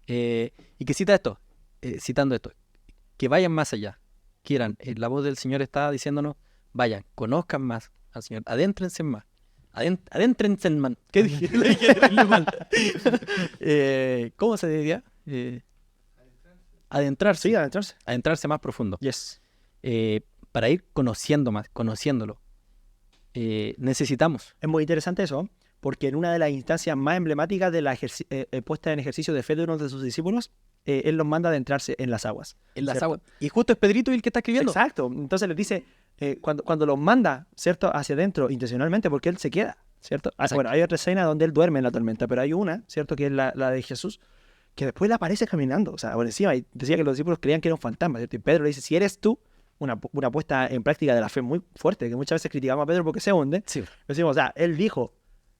Y que cita esto, citando esto, que vayan más allá, quieran, la voz del Señor está diciéndonos, vayan, conozcan más al Señor, adéntrense más, adéntrense más. ¿Qué dije? Lo dije terrible mal. ¿Cómo se diría? Adentrarse, Sí, adentrarse. adentrarse más profundo, Yes. para ir conociendo más, conociéndolo. Necesitamos. Es muy interesante eso, porque en una de las instancias más emblemáticas de la puesta en ejercicio de fe de uno de sus discípulos, él los manda a adentrarse en las aguas. En las ¿cierto? aguas. Y justo es Pedrito el que está escribiendo. Exacto. Entonces les dice, cuando los manda, ¿cierto? Hacia adentro intencionalmente, porque él se queda, ¿cierto? Bueno, hay otra escena donde él duerme en la tormenta, pero hay una, ¿cierto? Que es la de Jesús, que después le aparece caminando, o sea, por encima, y decía que los discípulos creían que era un fantasma, ¿cierto? Y Pedro le dice, si eres tú, una puesta en práctica de la fe muy fuerte, que muchas veces criticamos a Pedro porque se hunde. Sí. Decimos, o sea, él dijo,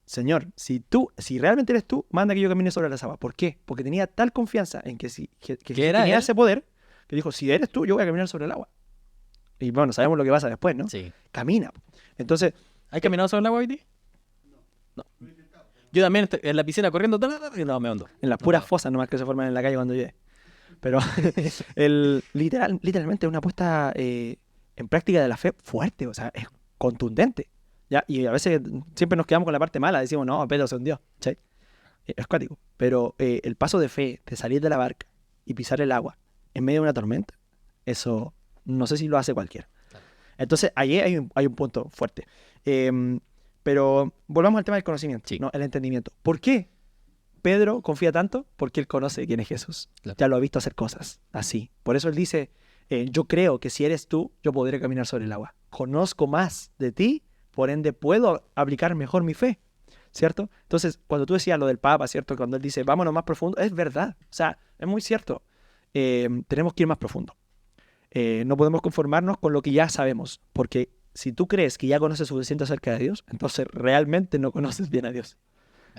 Señor, si realmente eres tú, manda que yo camine sobre las aguas. ¿Por qué? Porque tenía tal confianza en que era tenía él. ese poder, que dijo, si eres tú, yo voy a caminar sobre el agua. Y bueno, sabemos lo que pasa después, ¿no? Sí. Camina. Entonces, ¿Has caminado sobre el agua hoy día? No. Yo también en la piscina corriendo, y no, me hundo. en las puras fosas nomás que se forman en la calle cuando llueve. Pero literalmente es una puesta en práctica de la fe fuerte, o sea, es contundente. ¿Ya? Y a veces siempre nos quedamos con la parte mala, decimos, no, Pedro se hundió. ¿Sí? Es cuático. Pero el paso de fe, de salir de la barca y pisar el agua en medio de una tormenta, eso no sé si lo hace cualquiera. Claro. Entonces, ahí hay un punto fuerte. Pero volvamos al tema del conocimiento, Sí. ¿no? El entendimiento. ¿Por qué Pedro confía tanto? Porque él conoce quién es Jesús. Claro. Ya lo ha visto hacer cosas así. Por eso él dice, yo creo que si eres tú, yo podré caminar sobre el agua. Conozco más de ti, por ende puedo aplicar mejor mi fe, ¿cierto? Entonces, cuando tú decías lo del Papa, ¿cierto? Cuando él dice, vámonos más profundo, es verdad. O sea, es muy cierto. Tenemos que ir más profundo. No podemos conformarnos con lo que ya sabemos, porque si tú crees que ya conoces suficiente acerca de Dios, entonces realmente no conoces bien a Dios.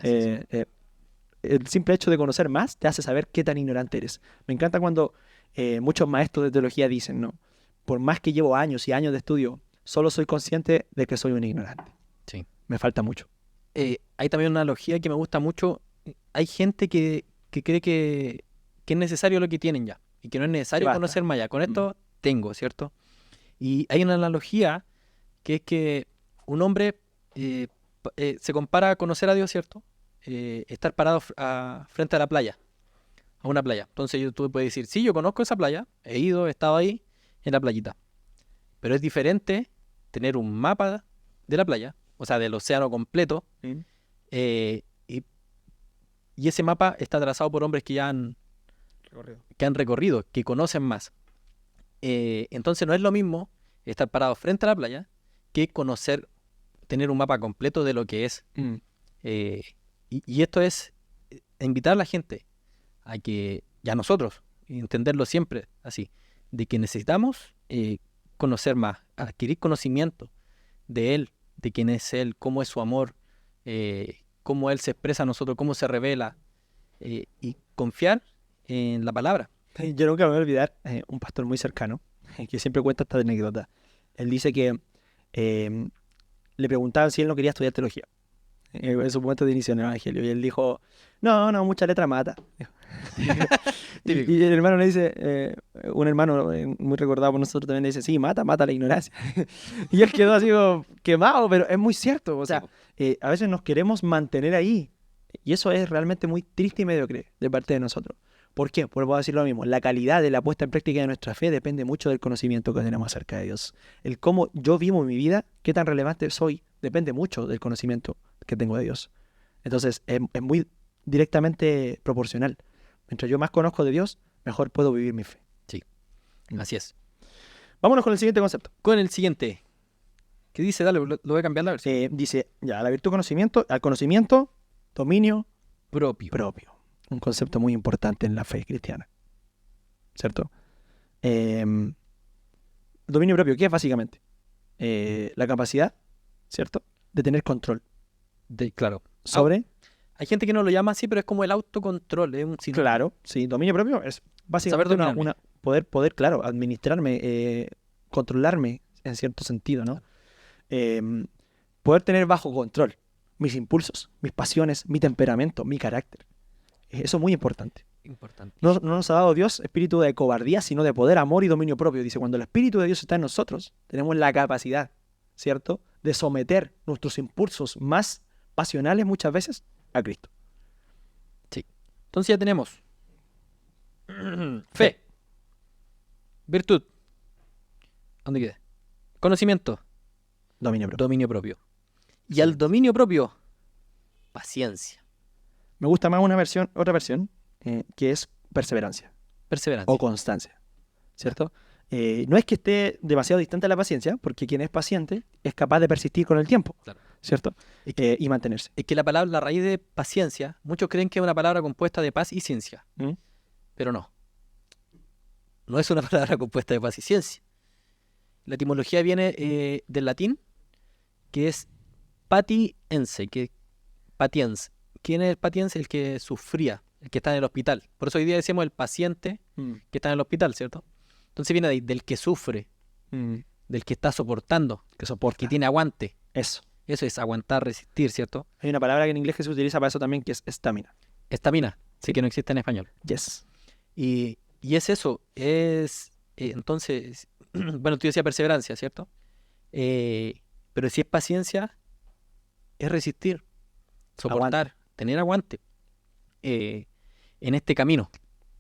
El simple hecho de conocer más te hace saber qué tan ignorante eres. Me encanta cuando muchos maestros de teología dicen, ¿no? Por más que llevo años y años de estudio, solo soy consciente de que soy un ignorante. Sí. Me falta mucho. Hay también una analogía que me gusta mucho. Hay gente que cree que es necesario lo que tienen ya y que no es necesario basta. conocer más allá. Con esto tengo, ¿cierto? Y hay una analogía que es que un hombre se compara a conocer a Dios, ¿cierto? Estar parado frente a la playa, a una playa. Entonces tú puedes decir, sí, yo conozco esa playa, he ido, he estado ahí en la playita. Pero es diferente tener un mapa de la playa, o sea, del océano completo, y ese mapa está trazado por hombres que ya han recorrido, que conocen más. Entonces no es lo mismo estar parado frente a la playa, que conocer, tener un mapa completo de lo que es. Y esto es invitar a la gente a que, y a nosotros, entenderlo siempre así, de que necesitamos conocer más, adquirir conocimiento de Él, de quién es Él, cómo es su amor, cómo Él se expresa a nosotros, cómo se revela, y confiar en la palabra. Yo nunca me voy a olvidar un pastor muy cercano que siempre cuenta esta anécdota. Él dice que le preguntaban si él no quería estudiar teología en su momento de inicio en el evangelio. Y él dijo, no, mucha letra mata. Típico. Y el hermano le dice, un hermano muy recordado por nosotros también le dice, sí, mata la ignorancia. Y él quedó así como quemado, pero es muy cierto. O sea, a veces nos queremos mantener ahí. Y eso es realmente muy triste y mediocre de parte de nosotros. ¿Por qué? Pues puedo decir lo mismo. La calidad de la puesta en práctica de nuestra fe depende mucho del conocimiento que tenemos acerca de Dios. El cómo yo vivo mi vida, qué tan relevante soy, depende mucho del conocimiento que tengo de Dios. Entonces, es muy directamente proporcional. Mientras yo más conozco de Dios, mejor puedo vivir mi fe. Sí, así es. Vámonos con el siguiente concepto. Con el siguiente. ¿Qué dice? Dale, lo voy a cambiar la versión. Dice, ya, la virtud conocimiento, al conocimiento, dominio Propio. Un concepto muy importante en la fe cristiana. ¿Cierto? Dominio propio, ¿qué es básicamente? La capacidad, ¿cierto? De tener control Claro. sobre... Hay gente que no lo llama así, pero es como el autocontrol. Es un sinónimo. Claro, sí, dominio propio es básicamente Saber dominarme. poder, claro, administrarme, controlarme en cierto sentido, ¿no? Poder tener bajo control mis impulsos, mis pasiones, mi temperamento, mi carácter. Eso es muy importante. Importante. No nos ha dado Dios espíritu de cobardía, sino de poder, amor y dominio propio. Dice, cuando el espíritu de Dios está en nosotros, tenemos la capacidad, ¿cierto?, de someter nuestros impulsos más pasionales muchas veces a Cristo. Sí. Entonces ya tenemos fe, virtud, ¿dónde queda? Conocimiento, Dominio propio. dominio propio. Y al dominio propio, paciencia, Me gusta más otra versión, que es perseverancia perseverancia. o constancia, ¿cierto? No es que esté demasiado distante de la paciencia, porque quien es paciente es capaz de persistir con el tiempo, Claro. ¿cierto? Y mantenerse. Es que la raíz de paciencia, muchos creen que es una palabra compuesta de paz y ciencia, ¿Mm? pero no. No es una palabra compuesta de paz y ciencia. La etimología viene del latín, que es patiense, patiens. ¿Quién es el patiense? El que sufría, el que está en el hospital. Por eso hoy día decimos el paciente que está en el hospital, ¿cierto? Entonces viene de ahí, del que sufre, del que está soportando, Que soporta. que tiene aguante. Eso. Eso es aguantar, resistir, ¿cierto? Hay una palabra que en inglés que se utiliza para eso también, que es estamina. Estamina, Sí. que no existe en español. Yes. Y es eso, entonces, bueno, tú decías perseverancia, ¿cierto? Pero si es paciencia, es resistir, soportar, tener aguante en este camino,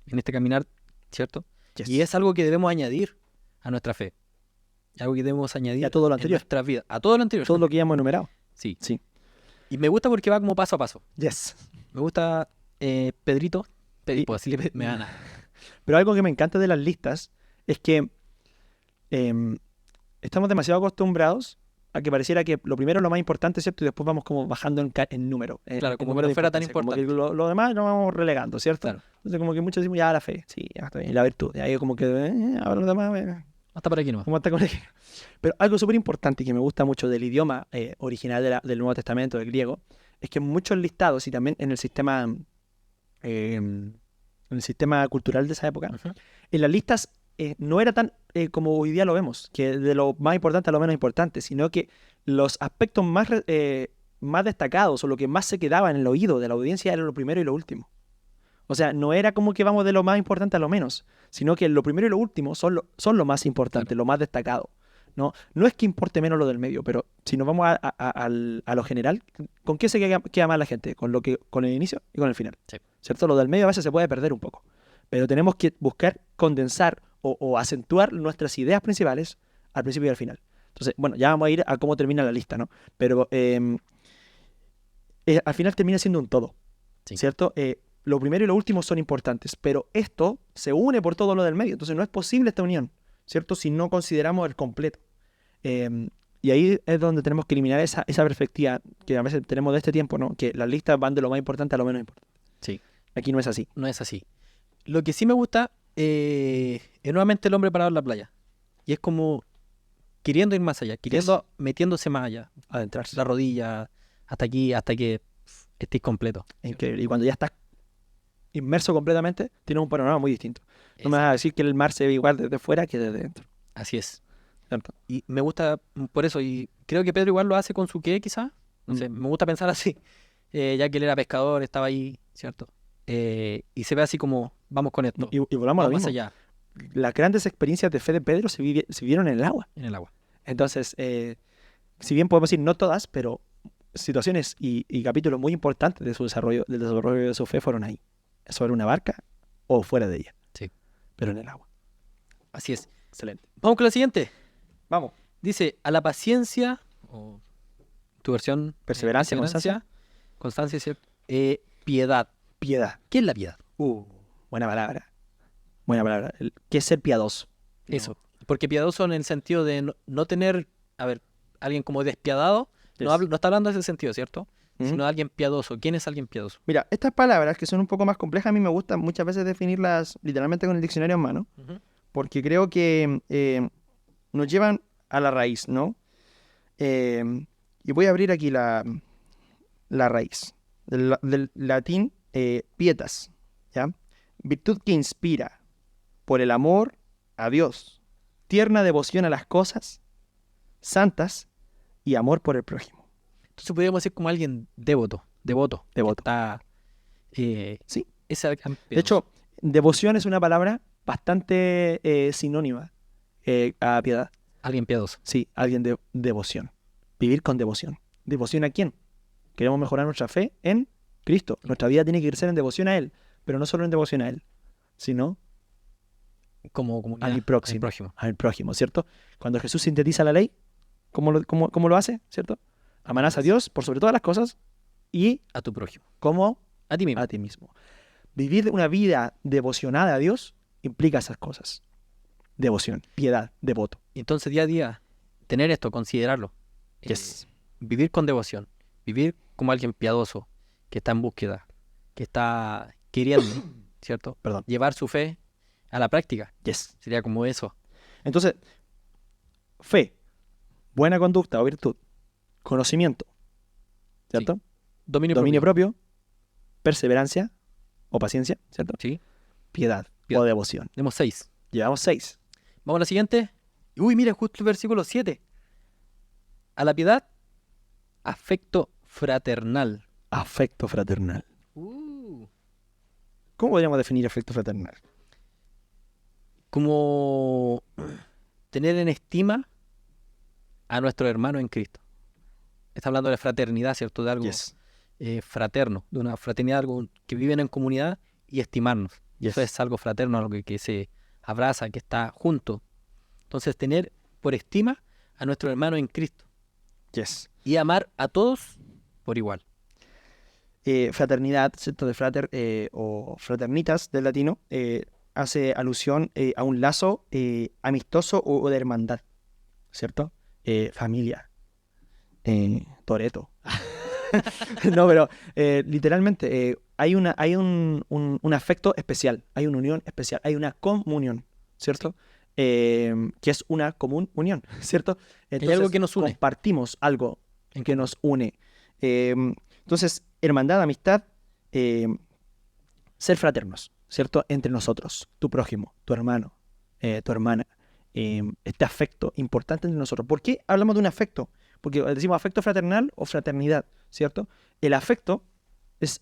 en este caminar, ¿cierto? Yes. Y es algo que debemos añadir a nuestra fe. Algo que debemos añadir Y a todo lo en anterior. nuestras vidas. A todo lo anterior. Todo lo que ya hemos enumerado. Sí. Sí. Y me gusta porque va como paso a paso. Yes. Me gusta Pedrito. Pues así me gana. Pero algo que me encanta de las listas es que estamos demasiado acostumbrados a que pareciera que lo primero es lo más importante, ¿cierto? Y después vamos como bajando en número. Claro, en como número que no de fuera tan importancia, como importante. que lo demás lo vamos relegando, ¿cierto? Claro. Entonces como que muchos decimos, ya la fe, sí, ya está bien, la virtud. Y ahí como que, ahora lo demás, Hasta por aquí nomás. como hasta con el... Pero algo súper importante que me gusta mucho del idioma original del Nuevo Testamento, del griego, es que en muchos listados y también en el sistema cultural de esa época, Ujú. en las listas no era tan como hoy día lo vemos, que de lo más importante a lo menos importante, sino que los aspectos más destacados o lo que más se quedaba en el oído de la audiencia era lo primero y lo último. O sea, no era como que vamos de lo más importante a lo menos, sino que lo primero y lo último son lo más importante, Claro. lo más destacado. No es que importe menos lo del medio, pero si nos vamos a lo general, ¿con qué se queda más la gente? Con el inicio y con el final. Sí. ¿Cierto? Lo del medio a veces se puede perder un poco, pero tenemos que buscar condensar o acentuar nuestras ideas principales al principio y al final. Entonces, bueno, ya vamos a ir a cómo termina la lista, ¿no? Pero al final termina siendo un todo, Sí. ¿cierto? Lo primero y lo último son importantes, pero esto se une por todo lo del medio. Entonces no es posible esta unión, ¿cierto? Si no consideramos el completo. Y ahí es donde tenemos que eliminar esa perspectiva que a veces tenemos de este tiempo, ¿no? Que las listas van de lo más importante a lo menos importante. Sí, Aquí no es así. no es así. Lo que sí me gusta es nuevamente el hombre parado en la playa. Y es como queriendo ir más allá, metiéndose más allá. Adentrarse. La rodilla, hasta aquí, hasta que estés completo. Es increíble. Y cuando ya estás inmerso completamente, tienes un panorama muy distinto. No me vas a decir que el mar se ve igual desde fuera que desde dentro. Así es. ¿Cierto? Y me gusta por eso, y creo que Pedro igual lo hace con su qué, quizás. No sé, me gusta pensar así. Ya que él era pescador, estaba ahí, ¿cierto? Y se ve así como, vamos con esto. Y volvamos a lo vamos mismo. más allá, Las grandes experiencias de fe de Pedro se vivieron en el agua. en el agua. Entonces, si bien podemos decir no todas, pero situaciones y capítulos muy importantes de su desarrollo, del desarrollo de su fe fueron ahí. Sobre una barca o fuera de ella. Sí. Pero en el agua. Así es. Excelente. Vamos con la siguiente. Vamos. Dice, a la paciencia, o tu versión... Perseverancia, constancia, ¿cierto? Piedad. Piedad. ¿Qué es la piedad? Buena palabra. Buena palabra. ¿Qué es ser piadoso? Eso. Porque piadoso en el sentido de no tener, a ver, alguien como despiadado, Yes. no está hablando de ese sentido, ¿cierto? Ujú. Sino de alguien piadoso. ¿Quién es alguien piadoso? Mira, estas palabras que son un poco más complejas, a mí me gusta muchas veces definirlas literalmente con el diccionario en mano, porque creo que nos llevan a la raíz, ¿no? Y voy a abrir aquí la raíz. Del latín pietas, ¿ya? Virtud que inspira por el amor a Dios, tierna devoción a las cosas santas y amor por el prójimo. Entonces podríamos decir como alguien devoto. Devoto. Que está... Sí. es alguien De piadoso. hecho, devoción es una palabra bastante sinónima a piedad. Alguien piadoso. Sí, alguien de devoción. Vivir con devoción. ¿Devoción a quién? Queremos mejorar nuestra fe en Cristo. Nuestra vida tiene que crecer en devoción a Él, pero no solo en devoción a Él, sino Como comunidad. al próximo. Al prójimo. Al prójimo, ¿cierto? Cuando Jesús sintetiza la ley, ¿cómo lo hace? ¿Cierto? Amarás a Dios por sobre todas las cosas y A tu prójimo. como A ti mismo. a ti mismo. Vivir una vida devocionada a Dios implica esas cosas. Devoción, piedad, devoto. Y entonces día a día, tener esto, considerarlo. Yes. Vivir con devoción. Vivir como alguien piadoso, que está en búsqueda, que está queriendo, ¿cierto? Perdón. Llevar su fe a la práctica. Yes. Sería como eso. Entonces, fe, buena conducta o virtud, conocimiento, ¿cierto? Dominio propio, perseverancia o paciencia, ¿cierto? Sí. Piedad Piedad. o devoción. Tenemos 6. Llevamos 6. Vamos a la siguiente. Uy, mira, justo el versículo 7. A la piedad, afecto fraternal. Afecto fraternal. ¿Cómo podríamos definir afecto fraternal? Como tener en estima a nuestro hermano en Cristo. Está hablando de fraternidad, ¿cierto? De algo Yes. fraterno, de una fraternidad, algo que viven en comunidad y estimarnos. Yes. Eso es algo fraterno, algo que se abraza, que está junto. Entonces, tener por estima a nuestro hermano en Cristo Yes. y amar a todos por igual. Fraternidad, ¿cierto? De frater o fraternitas del latino, hace alusión a un lazo amistoso o de hermandad, ¿cierto? Familia. Toreto. No, pero literalmente hay un afecto especial, hay una unión especial, hay una comunión, ¿cierto? Que es una común unión, ¿cierto? Entonces, algo que nos une. compartimos algo que nos une. Entonces, hermandad, amistad, ser fraternos, ¿cierto? Entre nosotros, tu prójimo, tu hermano, tu hermana. Este afecto importante entre nosotros. ¿Por qué hablamos de un afecto? Porque decimos afecto fraternal o fraternidad, ¿cierto? El afecto es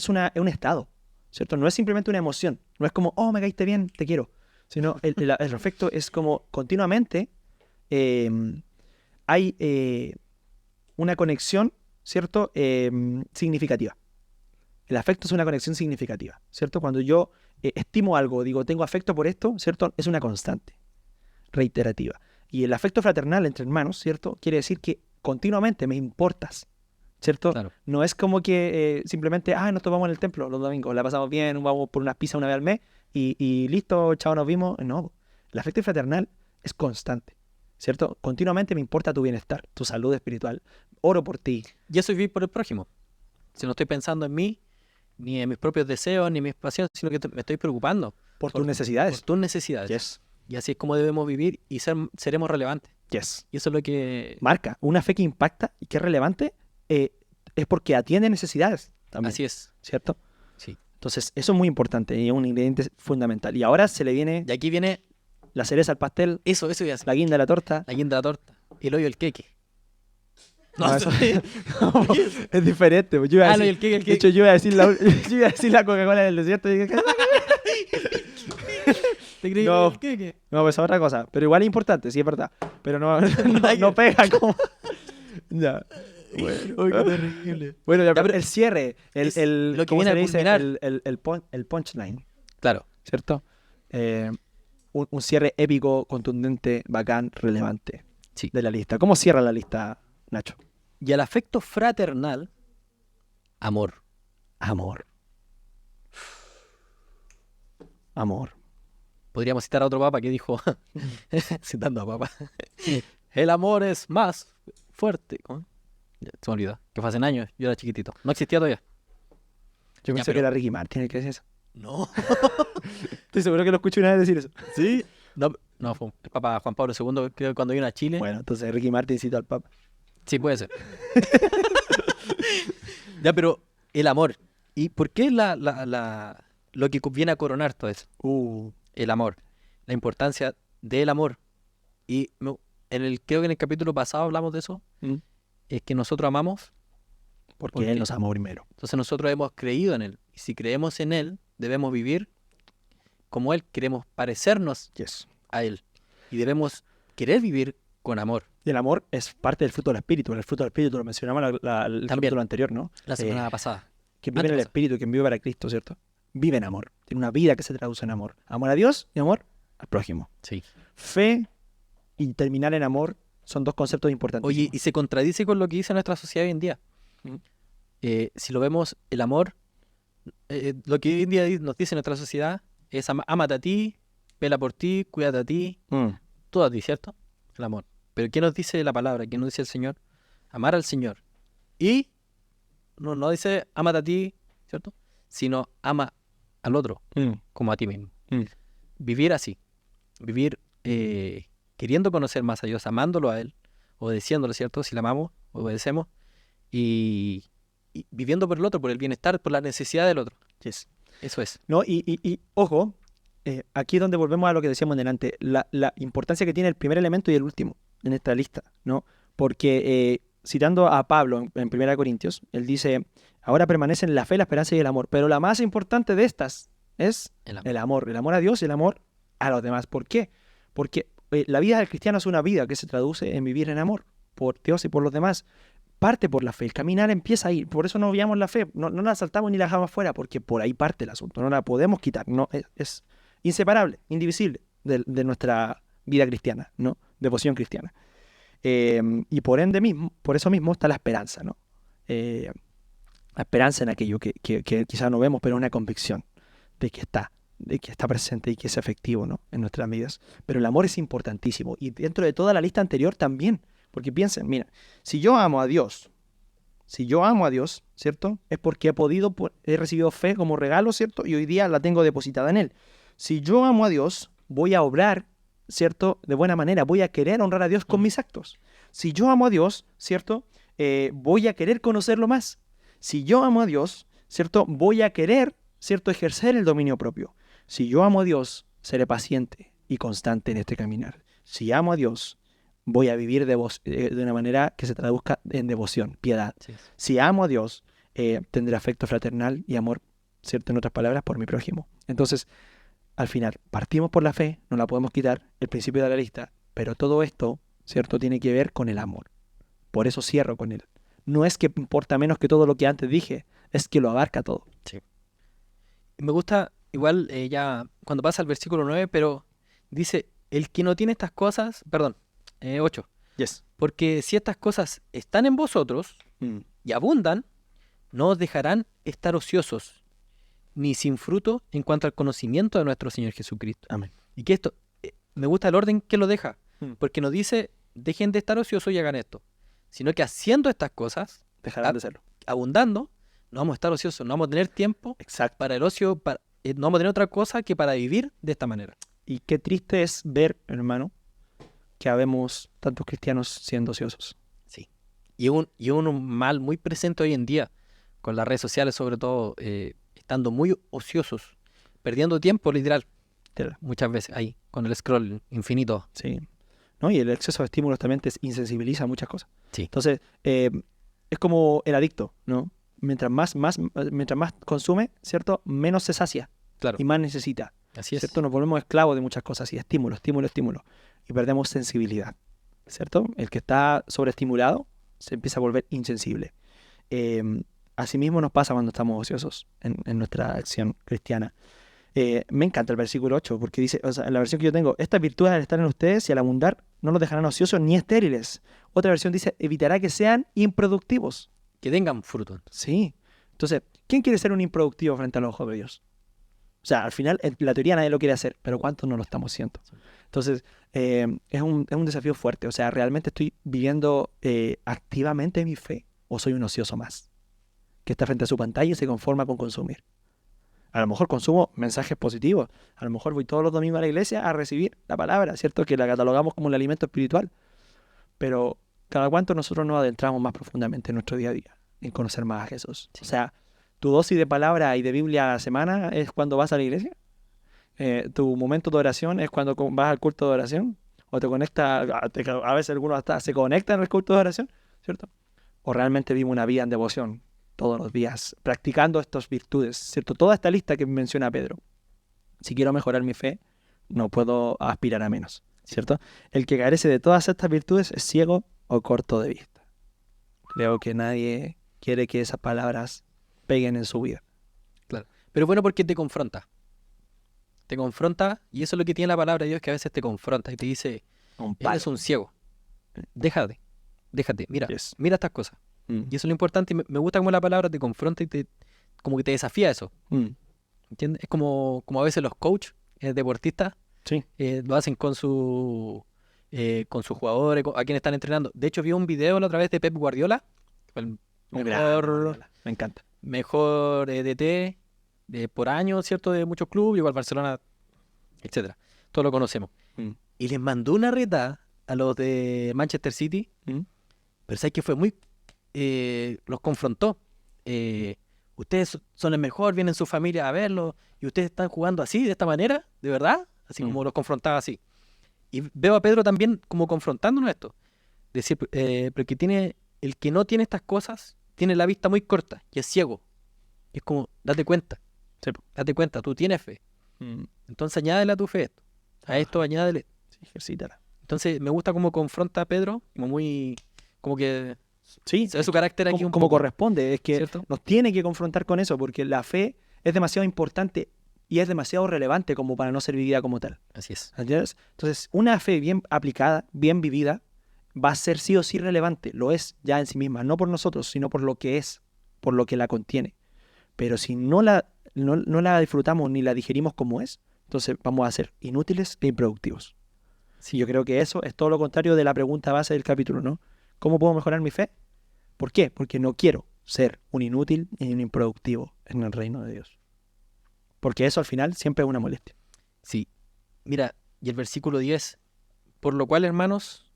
un estado, ¿cierto? No es simplemente una emoción. No es como, oh, me caíste bien, te quiero. Sino el afecto es como continuamente hay una conexión, ¿cierto? Significativa. El afecto es una conexión significativa, ¿cierto? Cuando yo estimo algo, digo, tengo afecto por esto, ¿cierto? Es una constante, reiterativa. Y el afecto fraternal entre hermanos, ¿cierto? Quiere decir que continuamente me importas, ¿cierto? Claro. No es como que simplemente, nos tomamos en el templo los domingos, la pasamos bien, vamos por unas pizzas una vez al mes y listo, chao, nos vimos. No, el afecto fraternal es constante, ¿cierto? Continuamente me importa tu bienestar, tu salud espiritual. Oro por ti. Y eso es vivir por el prójimo. Si no estoy pensando en mí, ni en mis propios deseos, ni en mis pasiones, sino que me estoy preocupando Por por tus necesidades. por tus necesidades. Yes. Y así es como debemos vivir y seremos relevantes. Yes. Y eso es lo que... Marca, una fe que impacta y que es relevante es porque atiende necesidades también, Así es. ¿cierto? Sí. Entonces, eso es muy importante y es un ingrediente fundamental. Y ahora se le viene Y aquí viene la cereza al pastel, eso iba a decir. la guinda de la torta. La guinda de la torta. El hoyo del queque. No, eso- sé. es diferente. Pues, yo iba a Ah, no, decir- y el queque, el de queque. hecho, yo iba a decir la, yo iba a decir la Coca-Cola del desierto. Y dije, ¿Te creí No. el queque? no, pues es otra cosa. Pero igual es importante, sí es verdad. Pero no pega como... Ya. Bueno. Uy, qué terrible. Bueno, ya, Ya, pero el cierre, es lo que ¿cómo viene se a le dice? culminar. El punchline, Claro. ¿cierto? Un cierre épico, contundente, bacán, relevante Sí. de la lista. ¿Cómo cierra la lista, Nacho? Y al afecto fraternal, amor. Amor. Amor. Podríamos citar a otro papa que dijo, citando a papa, el amor es más fuerte. ¿Cómo? Ya, se me olvidó, que fue hace años, yo era chiquitito. No existía todavía. Yo Ya, pensé pero- que era Ricky Martin el que decía eso. No. Estoy seguro que lo escuché una vez decir eso. ¿Sí? No, fue el Papa Juan Pablo II, creo que cuando vino a Chile. Bueno, entonces Ricky Martin citó al Papa. Sí, puede ser. Ya, pero el amor. ¿Y por qué lo que viene a coronar todo eso? El amor. La importancia del amor. Y creo que en el capítulo pasado hablamos de eso. ¿Mm? Es que nosotros amamos, Porque ¿Por él qué? nos amó primero. entonces nosotros hemos creído en Él. Y si creemos en Él, debemos vivir como Él. Queremos parecernos Yes. a Él. Y debemos querer vivir con amor. Y el amor es parte del fruto del espíritu. El fruto del espíritu lo mencionamos el También. capítulo anterior, ¿no? La semana pasada. Que vive en el Antepasado. espíritu, que vive para Cristo, ¿cierto? Vive en amor. Tiene una vida que se traduce en amor. Amor a Dios y amor al prójimo. Sí. Fe y terminar en amor son dos conceptos importantes. Oye, y se contradice con lo que dice nuestra sociedad hoy en día. Mm. Si lo vemos, el amor, lo que hoy en día nos dice nuestra sociedad es ámate a ti, vela por ti, cuídate a ti, todo a ti, ¿cierto? El amor. Pero ¿qué nos dice la palabra? ¿Qué nos dice el Señor? Amar al Señor. Y no dice ámate a ti, ¿cierto? Sino ama al otro como a ti mismo. Mm. Vivir así. Vivir queriendo conocer más a Dios, amándolo a Él, obedeciéndolo, ¿cierto? Si le amamos, obedecemos. Y viviendo por el otro, por el bienestar, por la necesidad del otro. Yes. Eso es. No, y ojo, aquí es donde volvemos a lo que decíamos delante, la importancia que tiene el primer elemento y el último en esta lista, ¿no? Porque citando a Pablo en 1 Corintios, él dice, ahora permanecen la fe, la esperanza y el amor, pero la más importante de estas es El amor. el amor a Dios y el amor a los demás. ¿Por qué? Porque la vida del cristiano es una vida que se traduce en vivir en amor por Dios y por los demás. Parte por la fe, el caminar empieza ahí, por eso no obviamos la fe, no la saltamos ni la dejamos fuera, porque por ahí parte el asunto, no la podemos quitar, no, es inseparable, indivisible de nuestra vida cristiana, ¿no? Devoción cristiana. Y por ende mismo, por eso mismo está la esperanza, ¿no? La esperanza en aquello que quizás no vemos, pero una convicción de que está presente y que es efectivo, ¿no? En nuestras vidas. Pero el amor es importantísimo, y dentro de toda la lista anterior también. Porque piensen, mira, si yo amo a Dios, ¿cierto? Es porque he recibido fe como regalo, ¿cierto? Y hoy día la tengo depositada en Él. Si yo amo a Dios, voy a obrar, ¿cierto? De buena manera, voy a querer honrar a Dios con mis actos. Si yo amo a Dios, ¿cierto? Voy a querer conocerlo más. Si yo amo a Dios, ¿cierto? Voy a querer, ¿cierto? Ejercer el dominio propio. Si yo amo a Dios, seré paciente y constante en este caminar. Si amo a Dios, voy a vivir de una manera que se traduzca en devoción, piedad. Sí. Si amo a Dios, tendré afecto fraternal y amor, ¿cierto? En otras palabras, por mi prójimo. Entonces, al final, partimos por la fe, no la podemos quitar, el principio de la lista, pero todo esto, ¿cierto? Tiene que ver con el amor. Por eso cierro con él. No es que importa menos que todo lo que antes dije, es que lo abarca todo. Me gusta, igual, ya cuando pasa al versículo 9, pero dice, el que no tiene estas cosas, perdón, 8. Yes. Porque si estas cosas están en vosotros y abundan, no os dejarán estar ociosos, ni sin fruto en cuanto al conocimiento de nuestro Señor Jesucristo. Amén. Y que esto, me gusta el orden que lo deja, Porque no dice, dejen de estar ociosos y hagan esto. Sino que haciendo estas cosas, Dejarán de serlo. abundando, no vamos a estar ociosos, no vamos a tener tiempo Exacto. para el ocio, no vamos a tener otra cosa que para vivir de esta manera. Y qué triste es ver, hermano, que habemos tantos cristianos siendo ociosos. Sí. Y un mal muy presente hoy en día, con las redes sociales sobre todo, estando muy ociosos, perdiendo tiempo literal, muchas veces ahí, con el scroll infinito. Sí. ¿No? Y el exceso de estímulos también te insensibiliza a muchas cosas. Sí. Entonces, es como el adicto, ¿no? Mientras más consume, ¿cierto? Menos se sacia Claro. y más necesita. Así es. ¿Cierto? Nos volvemos esclavos de muchas cosas y estímulo. Y perdemos sensibilidad, ¿cierto? El que está sobreestimulado se empieza a volver insensible. Asimismo nos pasa cuando estamos ociosos en nuestra acción cristiana. Me encanta el versículo 8 porque dice, o sea, en la versión que yo tengo, estas virtudes al estar en ustedes y al abundar no los dejarán ociosos ni estériles. Otra versión dice, evitará que sean improductivos. Que tengan fruto. Sí. Entonces, ¿quién quiere ser un improductivo frente a los ojos de Dios? O sea, al final, en la teoría nadie lo quiere hacer, pero ¿cuántos no lo estamos haciendo? Entonces, es un desafío fuerte. O sea, ¿realmente estoy viviendo activamente mi fe o soy un ocioso más que está frente a su pantalla y se conforma con consumir? A lo mejor consumo mensajes positivos. A lo mejor voy todos los domingos a la iglesia a recibir la palabra, ¿cierto? Que la catalogamos como el alimento espiritual. Pero cada cuánto nosotros nos adentramos más profundamente en nuestro día a día, en conocer más a Jesús. Sí. O sea, tu dosis de palabra y de Biblia a la semana es cuando vas a la iglesia. Tu momento de oración es cuando vas al culto de oración. O te conectas, a veces algunos hasta se conectan al culto de oración, ¿cierto? O realmente vivo una vida en devoción todos los días, practicando estas virtudes, ¿cierto? Toda esta lista que menciona Pedro. Si quiero mejorar mi fe, no puedo aspirar a menos, ¿cierto? El que carece de todas estas virtudes es ciego o corto de vista. Creo que nadie quiere que esas palabras peguen en su vida. Claro. Pero bueno, porque te confronta. Te confronta, y eso es lo que tiene la palabra de Dios, que a veces te confronta y te dice, eres un ciego. Déjate, mira, Yes. mira estas cosas. Y eso es lo importante, y me gusta cómo la palabra te confronta y como que te desafía a eso. ¿Entiendes? Es como a veces los coaches, deportistas, Sí. lo hacen con sus jugadores, a quienes están entrenando. De hecho, vi un video la otra vez de Pep Guardiola, el Me encanta. mejor DT por año, ¿cierto? De muchos clubes, igual Barcelona, etcétera. Todos lo conocemos. Y les mandó una reta a los de Manchester City, pero sabes que fue muy... los confrontó. Ustedes son el mejor, vienen su familia a verlo, y ustedes están jugando así, de esta manera, ¿de verdad? Así como los confrontaba así. Y veo a Pedro también como confrontándonos esto. Decir, porque el que no tiene estas cosas, tiene la vista muy corta y es ciego. Y es como, date cuenta. Sí. Date cuenta, tú tienes fe. Entonces añádele a tu fe esto. A esto añádele. Sí, ejercítala. Entonces me gusta cómo confronta a Pedro, como que Sí, es su carácter aquí un como poco, corresponde. Es que ¿cierto? nos tiene que confrontar con eso, porque la fe es demasiado importante y es demasiado relevante como para no ser vivida como tal. Así es. ¿Entiendes? Entonces, una fe bien aplicada, bien vivida, va a ser sí o sí relevante. Lo es ya en sí misma, no por nosotros, sino por lo que es, por lo que la contiene. Pero si no la disfrutamos ni la digerimos como es, entonces vamos a ser inútiles e improductivos. Sí, yo creo que eso es todo lo contrario de la pregunta base del capítulo, ¿no? ¿Cómo puedo mejorar mi fe? ¿Por qué? Porque no quiero ser un inútil y un improductivo en el reino de Dios. Porque eso al final siempre es una molestia. Sí. Mira, y el versículo 10, por lo cual, hermanos,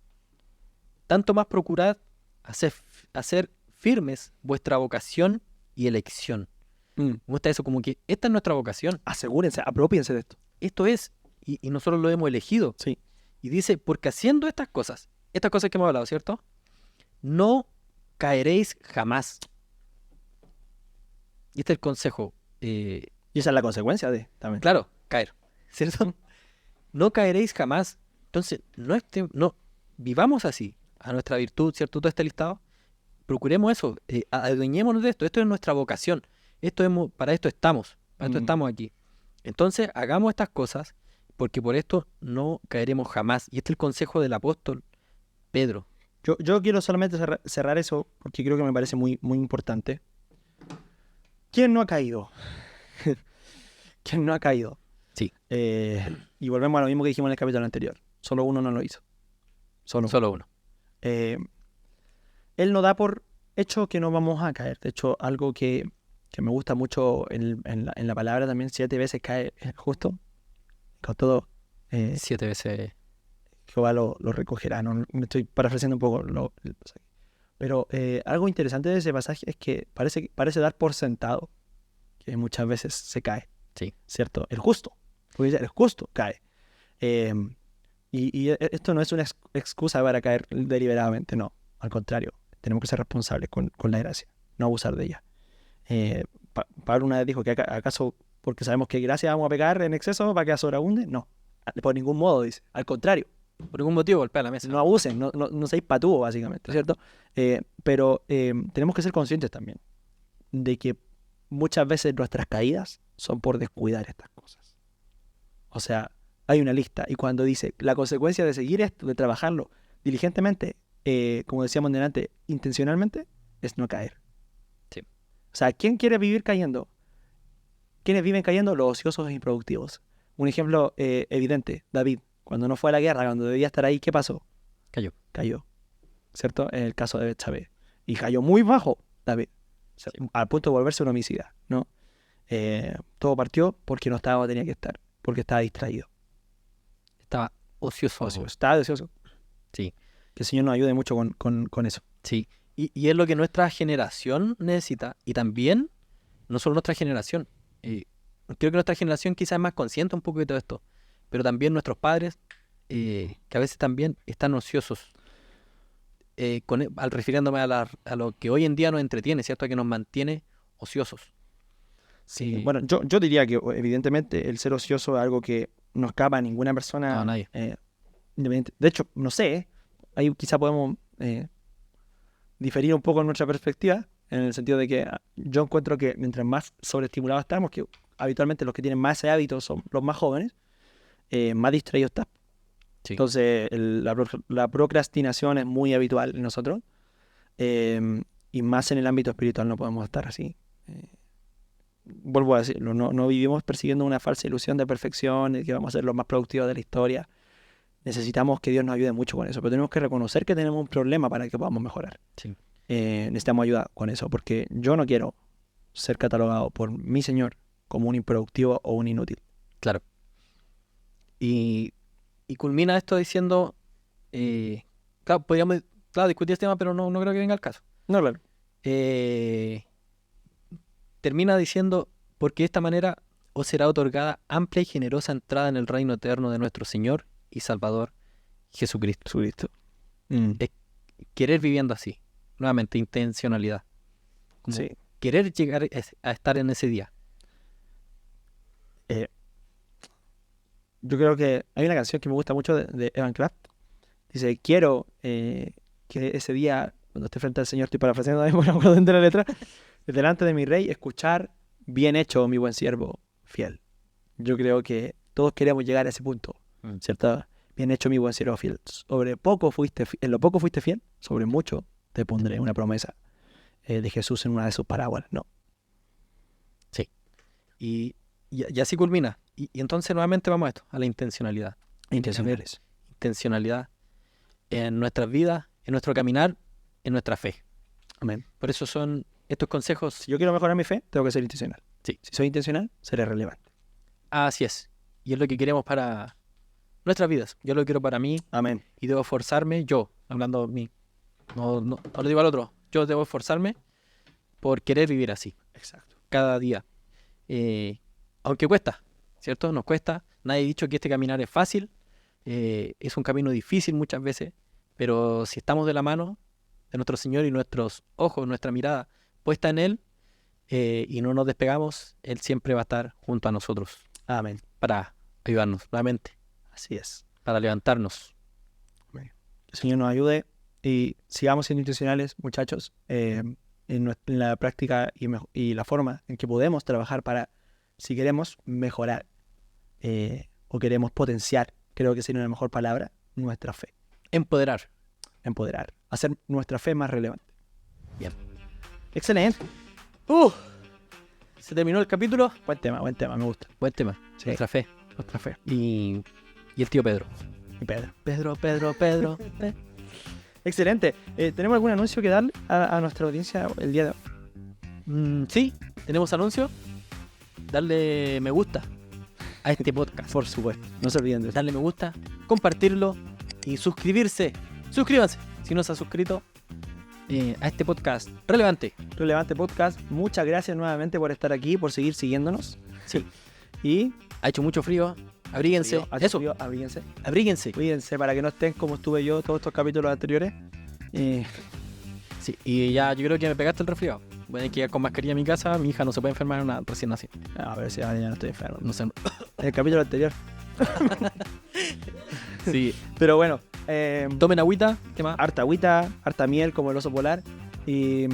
tanto más procurad hacer firmes vuestra vocación y elección. Me gusta eso, como que esta es nuestra vocación. Asegúrense, apropiense de esto. Esto es, y nosotros lo hemos elegido. Sí. Y dice, porque haciendo estas cosas que hemos hablado, ¿cierto? No caeréis jamás. Y este es el consejo. Y esa es la consecuencia de también. Claro, caer, ¿cierto? No caeréis jamás. Entonces, no vivamos así, a nuestra virtud, ¿cierto? Todo este listado. Procuremos eso, adueñémonos de esto. Esto es nuestra vocación. Para esto estamos aquí. Entonces, hagamos estas cosas, porque por esto no caeremos jamás. Y este es el consejo del apóstol Pedro. Yo quiero solamente cerrar eso, porque creo que me parece muy, muy importante. ¿Quién no ha caído? ¿Quién no ha caído? Sí. Y volvemos a lo mismo que dijimos en el capítulo anterior. Solo uno no lo hizo. Solo. Solo uno. Eh, Él no da por hecho que no vamos a caer. De hecho, algo que me gusta mucho en la palabra también, 7 veces cae el justo. Con todo, 7 veces. Jehová lo recogerá. ¿No? Me estoy parafraseando un poco el pasaje. Pero algo interesante de ese pasaje es que parece dar por sentado que muchas veces se cae. Sí. ¿Cierto? El justo. Porque dice, el justo cae. Y esto no es una excusa para caer deliberadamente, no. Al contrario, tenemos que ser responsables con la gracia, no abusar de ella. Pablo una vez dijo que acaso porque sabemos que gracia vamos a pecar en exceso para que sobreabunde. No, por ningún modo, dice. Al contrario, Por ningún motivo golpea la mesa. no abusen, no seáis patúos, básicamente, ¿cierto? Pero tenemos que ser conscientes también de que muchas veces nuestras caídas son por descuidar estas cosas. O sea, hay una lista y cuando dice la consecuencia de seguir esto, de trabajarlo diligentemente, como decíamos delante, intencionalmente, es no caer. Sí. O sea, ¿quién quiere vivir cayendo? ¿Quiénes viven cayendo? Los ociosos e improductivos. Un ejemplo evidente, David, cuando no fue a la guerra, cuando debía estar ahí, ¿qué pasó? Cayó, ¿cierto? En el caso de Betsabé. Y cayó muy bajo, David, Sí. al punto de volverse un homicida, ¿no? Todo partió porque no estaba donde tenía que estar, porque estaba distraído. Estaba ocioso. Estaba deseoso. Sí. Que el Señor nos ayude mucho con eso. Sí. Y es lo que nuestra generación necesita. Y también, no solo nuestra generación. Creo que nuestra generación quizás es más consciente un poco de todo esto. Pero también nuestros padres, que a veces también están ociosos. Al refiriéndome a lo que hoy en día nos entretiene, ¿cierto? A que nos mantiene ociosos. Sí, bueno, yo diría que evidentemente el ser ocioso es algo que no escapa a ninguna persona. No, a nadie. Independiente. De hecho, no sé, ahí quizá podemos diferir un poco en nuestra perspectiva, en el sentido de que yo encuentro que mientras más sobreestimulados estamos, que habitualmente los que tienen más ese hábito son los más jóvenes, más distraídos están. Sí. Entonces, la procrastinación es muy habitual en nosotros, y más en el ámbito espiritual no podemos estar así. Vuelvo a decirlo, no vivimos persiguiendo una falsa ilusión de perfección, de que vamos a ser los más productivos de la historia. Necesitamos que Dios nos ayude mucho con eso, pero tenemos que reconocer que tenemos un problema para que podamos mejorar. Sí. Necesitamos ayuda con eso, porque yo no quiero ser catalogado por mi Señor como un improductivo o un inútil. Claro. Y culmina esto diciendo, claro, podríamos discutir este tema, pero no creo que venga al caso. No, claro. Termina diciendo, porque de esta manera os será otorgada amplia y generosa entrada en el reino eterno de nuestro Señor y Salvador Jesucristo. Jesucristo. Querer viviendo así, nuevamente, intencionalidad. Como Sí. querer llegar a estar en ese día. Yo creo que hay una canción que me gusta mucho de Evan Kraft. Dice, quiero que ese día, cuando esté frente al Señor, estoy parafraseando ahí, bueno, no me acuerdo de la letra, delante de mi rey, escuchar, bien hecho, mi buen siervo, fiel. Yo creo que todos queremos llegar a ese punto, ¿cierto? Bien hecho, mi buen siervo fiel. En lo poco fuiste fiel, sobre mucho te pondré, una promesa de Jesús en una de sus parábolas, ¿no? Sí. Y así culmina. Y entonces nuevamente vamos a esto, a la intencionalidad. Intencionales. Intencionalidad en nuestras vidas, en nuestro caminar, en nuestra fe. Amén. Por eso son estos consejos. Si yo quiero mejorar mi fe, tengo que ser intencional. Sí. Si soy intencional, seré relevante. Así es. Y es lo que queremos para nuestras vidas. Yo lo quiero para mí. Amén. Y debo esforzarme, yo, hablando de mí. No lo digo al otro. Yo debo esforzarme por querer vivir así. Exacto. Cada día. Aunque cuesta, ¿cierto? Nos cuesta. Nadie ha dicho que este caminar es fácil. Es un camino difícil muchas veces. Pero si estamos de la mano de nuestro Señor y nuestros ojos, nuestra mirada puesta en Él, y no nos despegamos, Él siempre va a estar junto a nosotros. Amén. Para ayudarnos nuevamente. Así es. Para levantarnos. Que el Señor nos ayude y sigamos siendo intencionales, muchachos, en la práctica y la forma en que podemos trabajar para, si queremos mejorar o queremos potenciar, creo que sería una mejor palabra, nuestra fe. Empoderar. Hacer nuestra fe más relevante. Bien. Excelente. Se terminó el capítulo. Buen tema, me gusta. Buen tema. Sí. Nuestra fe. Nuestra fe. Y el tío Pedro. Pedro. Excelente. ¿Tenemos algún anuncio que darle a nuestra audiencia el día de hoy? Sí, tenemos anuncio. Darle me gusta a este podcast. Por supuesto. No se olviden de eso. Darle me gusta, compartirlo y suscribirse. Suscríbanse si no se ha suscrito a este podcast relevante. Relevante Podcast. Muchas gracias nuevamente por estar aquí, por seguir siguiéndonos. Sí. Y Ha hecho mucho frío. Abríguense. hace Eso, frío, abríguense. abríguense. Cuídense para que no estén como estuve yo todos estos capítulos anteriores. Sí, y ya yo creo que me pegaste el resfriado. Voy a tener que ir con mascarilla a mi casa. Mi hija no se puede enfermar en una recién nacida. A ver si ya no estoy enfermo. No sé. En el capítulo anterior. Sí. Pero bueno, Tomen agüita. ¿Qué más? harta agüita, harta miel como el oso polar. Y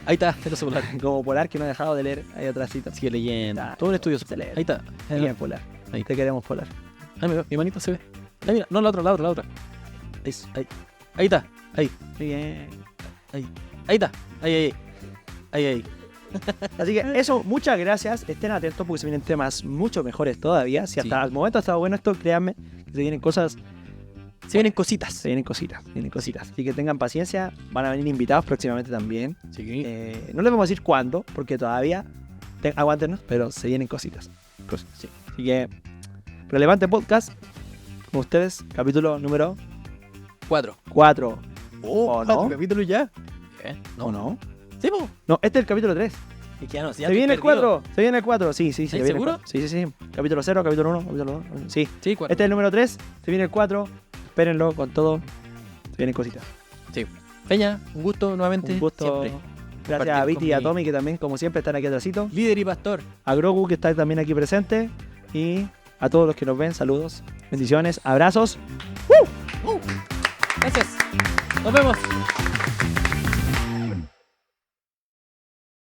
Ahí está, el oso polar. como polar que no ha dejado de leer ahí atrásito. Sigue leyendo. Ah, Todo un estudio. excelente. Ahí está. Bien polar. Ahí. Te queremos polar. Ay, mi manito se ve. Ahí, mira. No, la otra. Eso. Ahí está. Ahí. Muy bien. Ahí está. Ahí. Así que eso, muchas gracias. Estén atentos porque se vienen temas mucho mejores todavía. Si hasta Sí. el momento ha estado bueno esto, créanme que se vienen cosas. Se vienen cositas. Se vienen cositas. Así que tengan paciencia. Van a venir invitados próximamente también. Sí. No les vamos a decir cuándo, porque todavía aguántenos, pero se vienen cositas. Sí. Así que, Relevante Podcast, con ustedes, capítulo número 4. 4. Oh, no? capítulo ya. ¿No? ¿No? Sí, po. No, este es el capítulo 3. Es que ya no, Se viene el 4. Se viene el 4. Sí. se ¿Estás viene el seguro? 4. Sí. Capítulo 0, capítulo 1, capítulo 2. Sí. Sí, 4. Este es el número 3. Se viene el 4. Espérenlo con todo. Se vienen cositas. Sí. Peña, un gusto nuevamente. Un gusto. Siempre. Gracias a Compartir Viti y a con mi- Tommy, que también, como siempre, están aquí atrásito. Líder y pastor. A Grogu, que está también aquí presente. Y a todos los que nos ven, saludos, bendiciones, abrazos. Gracias. Nos vemos.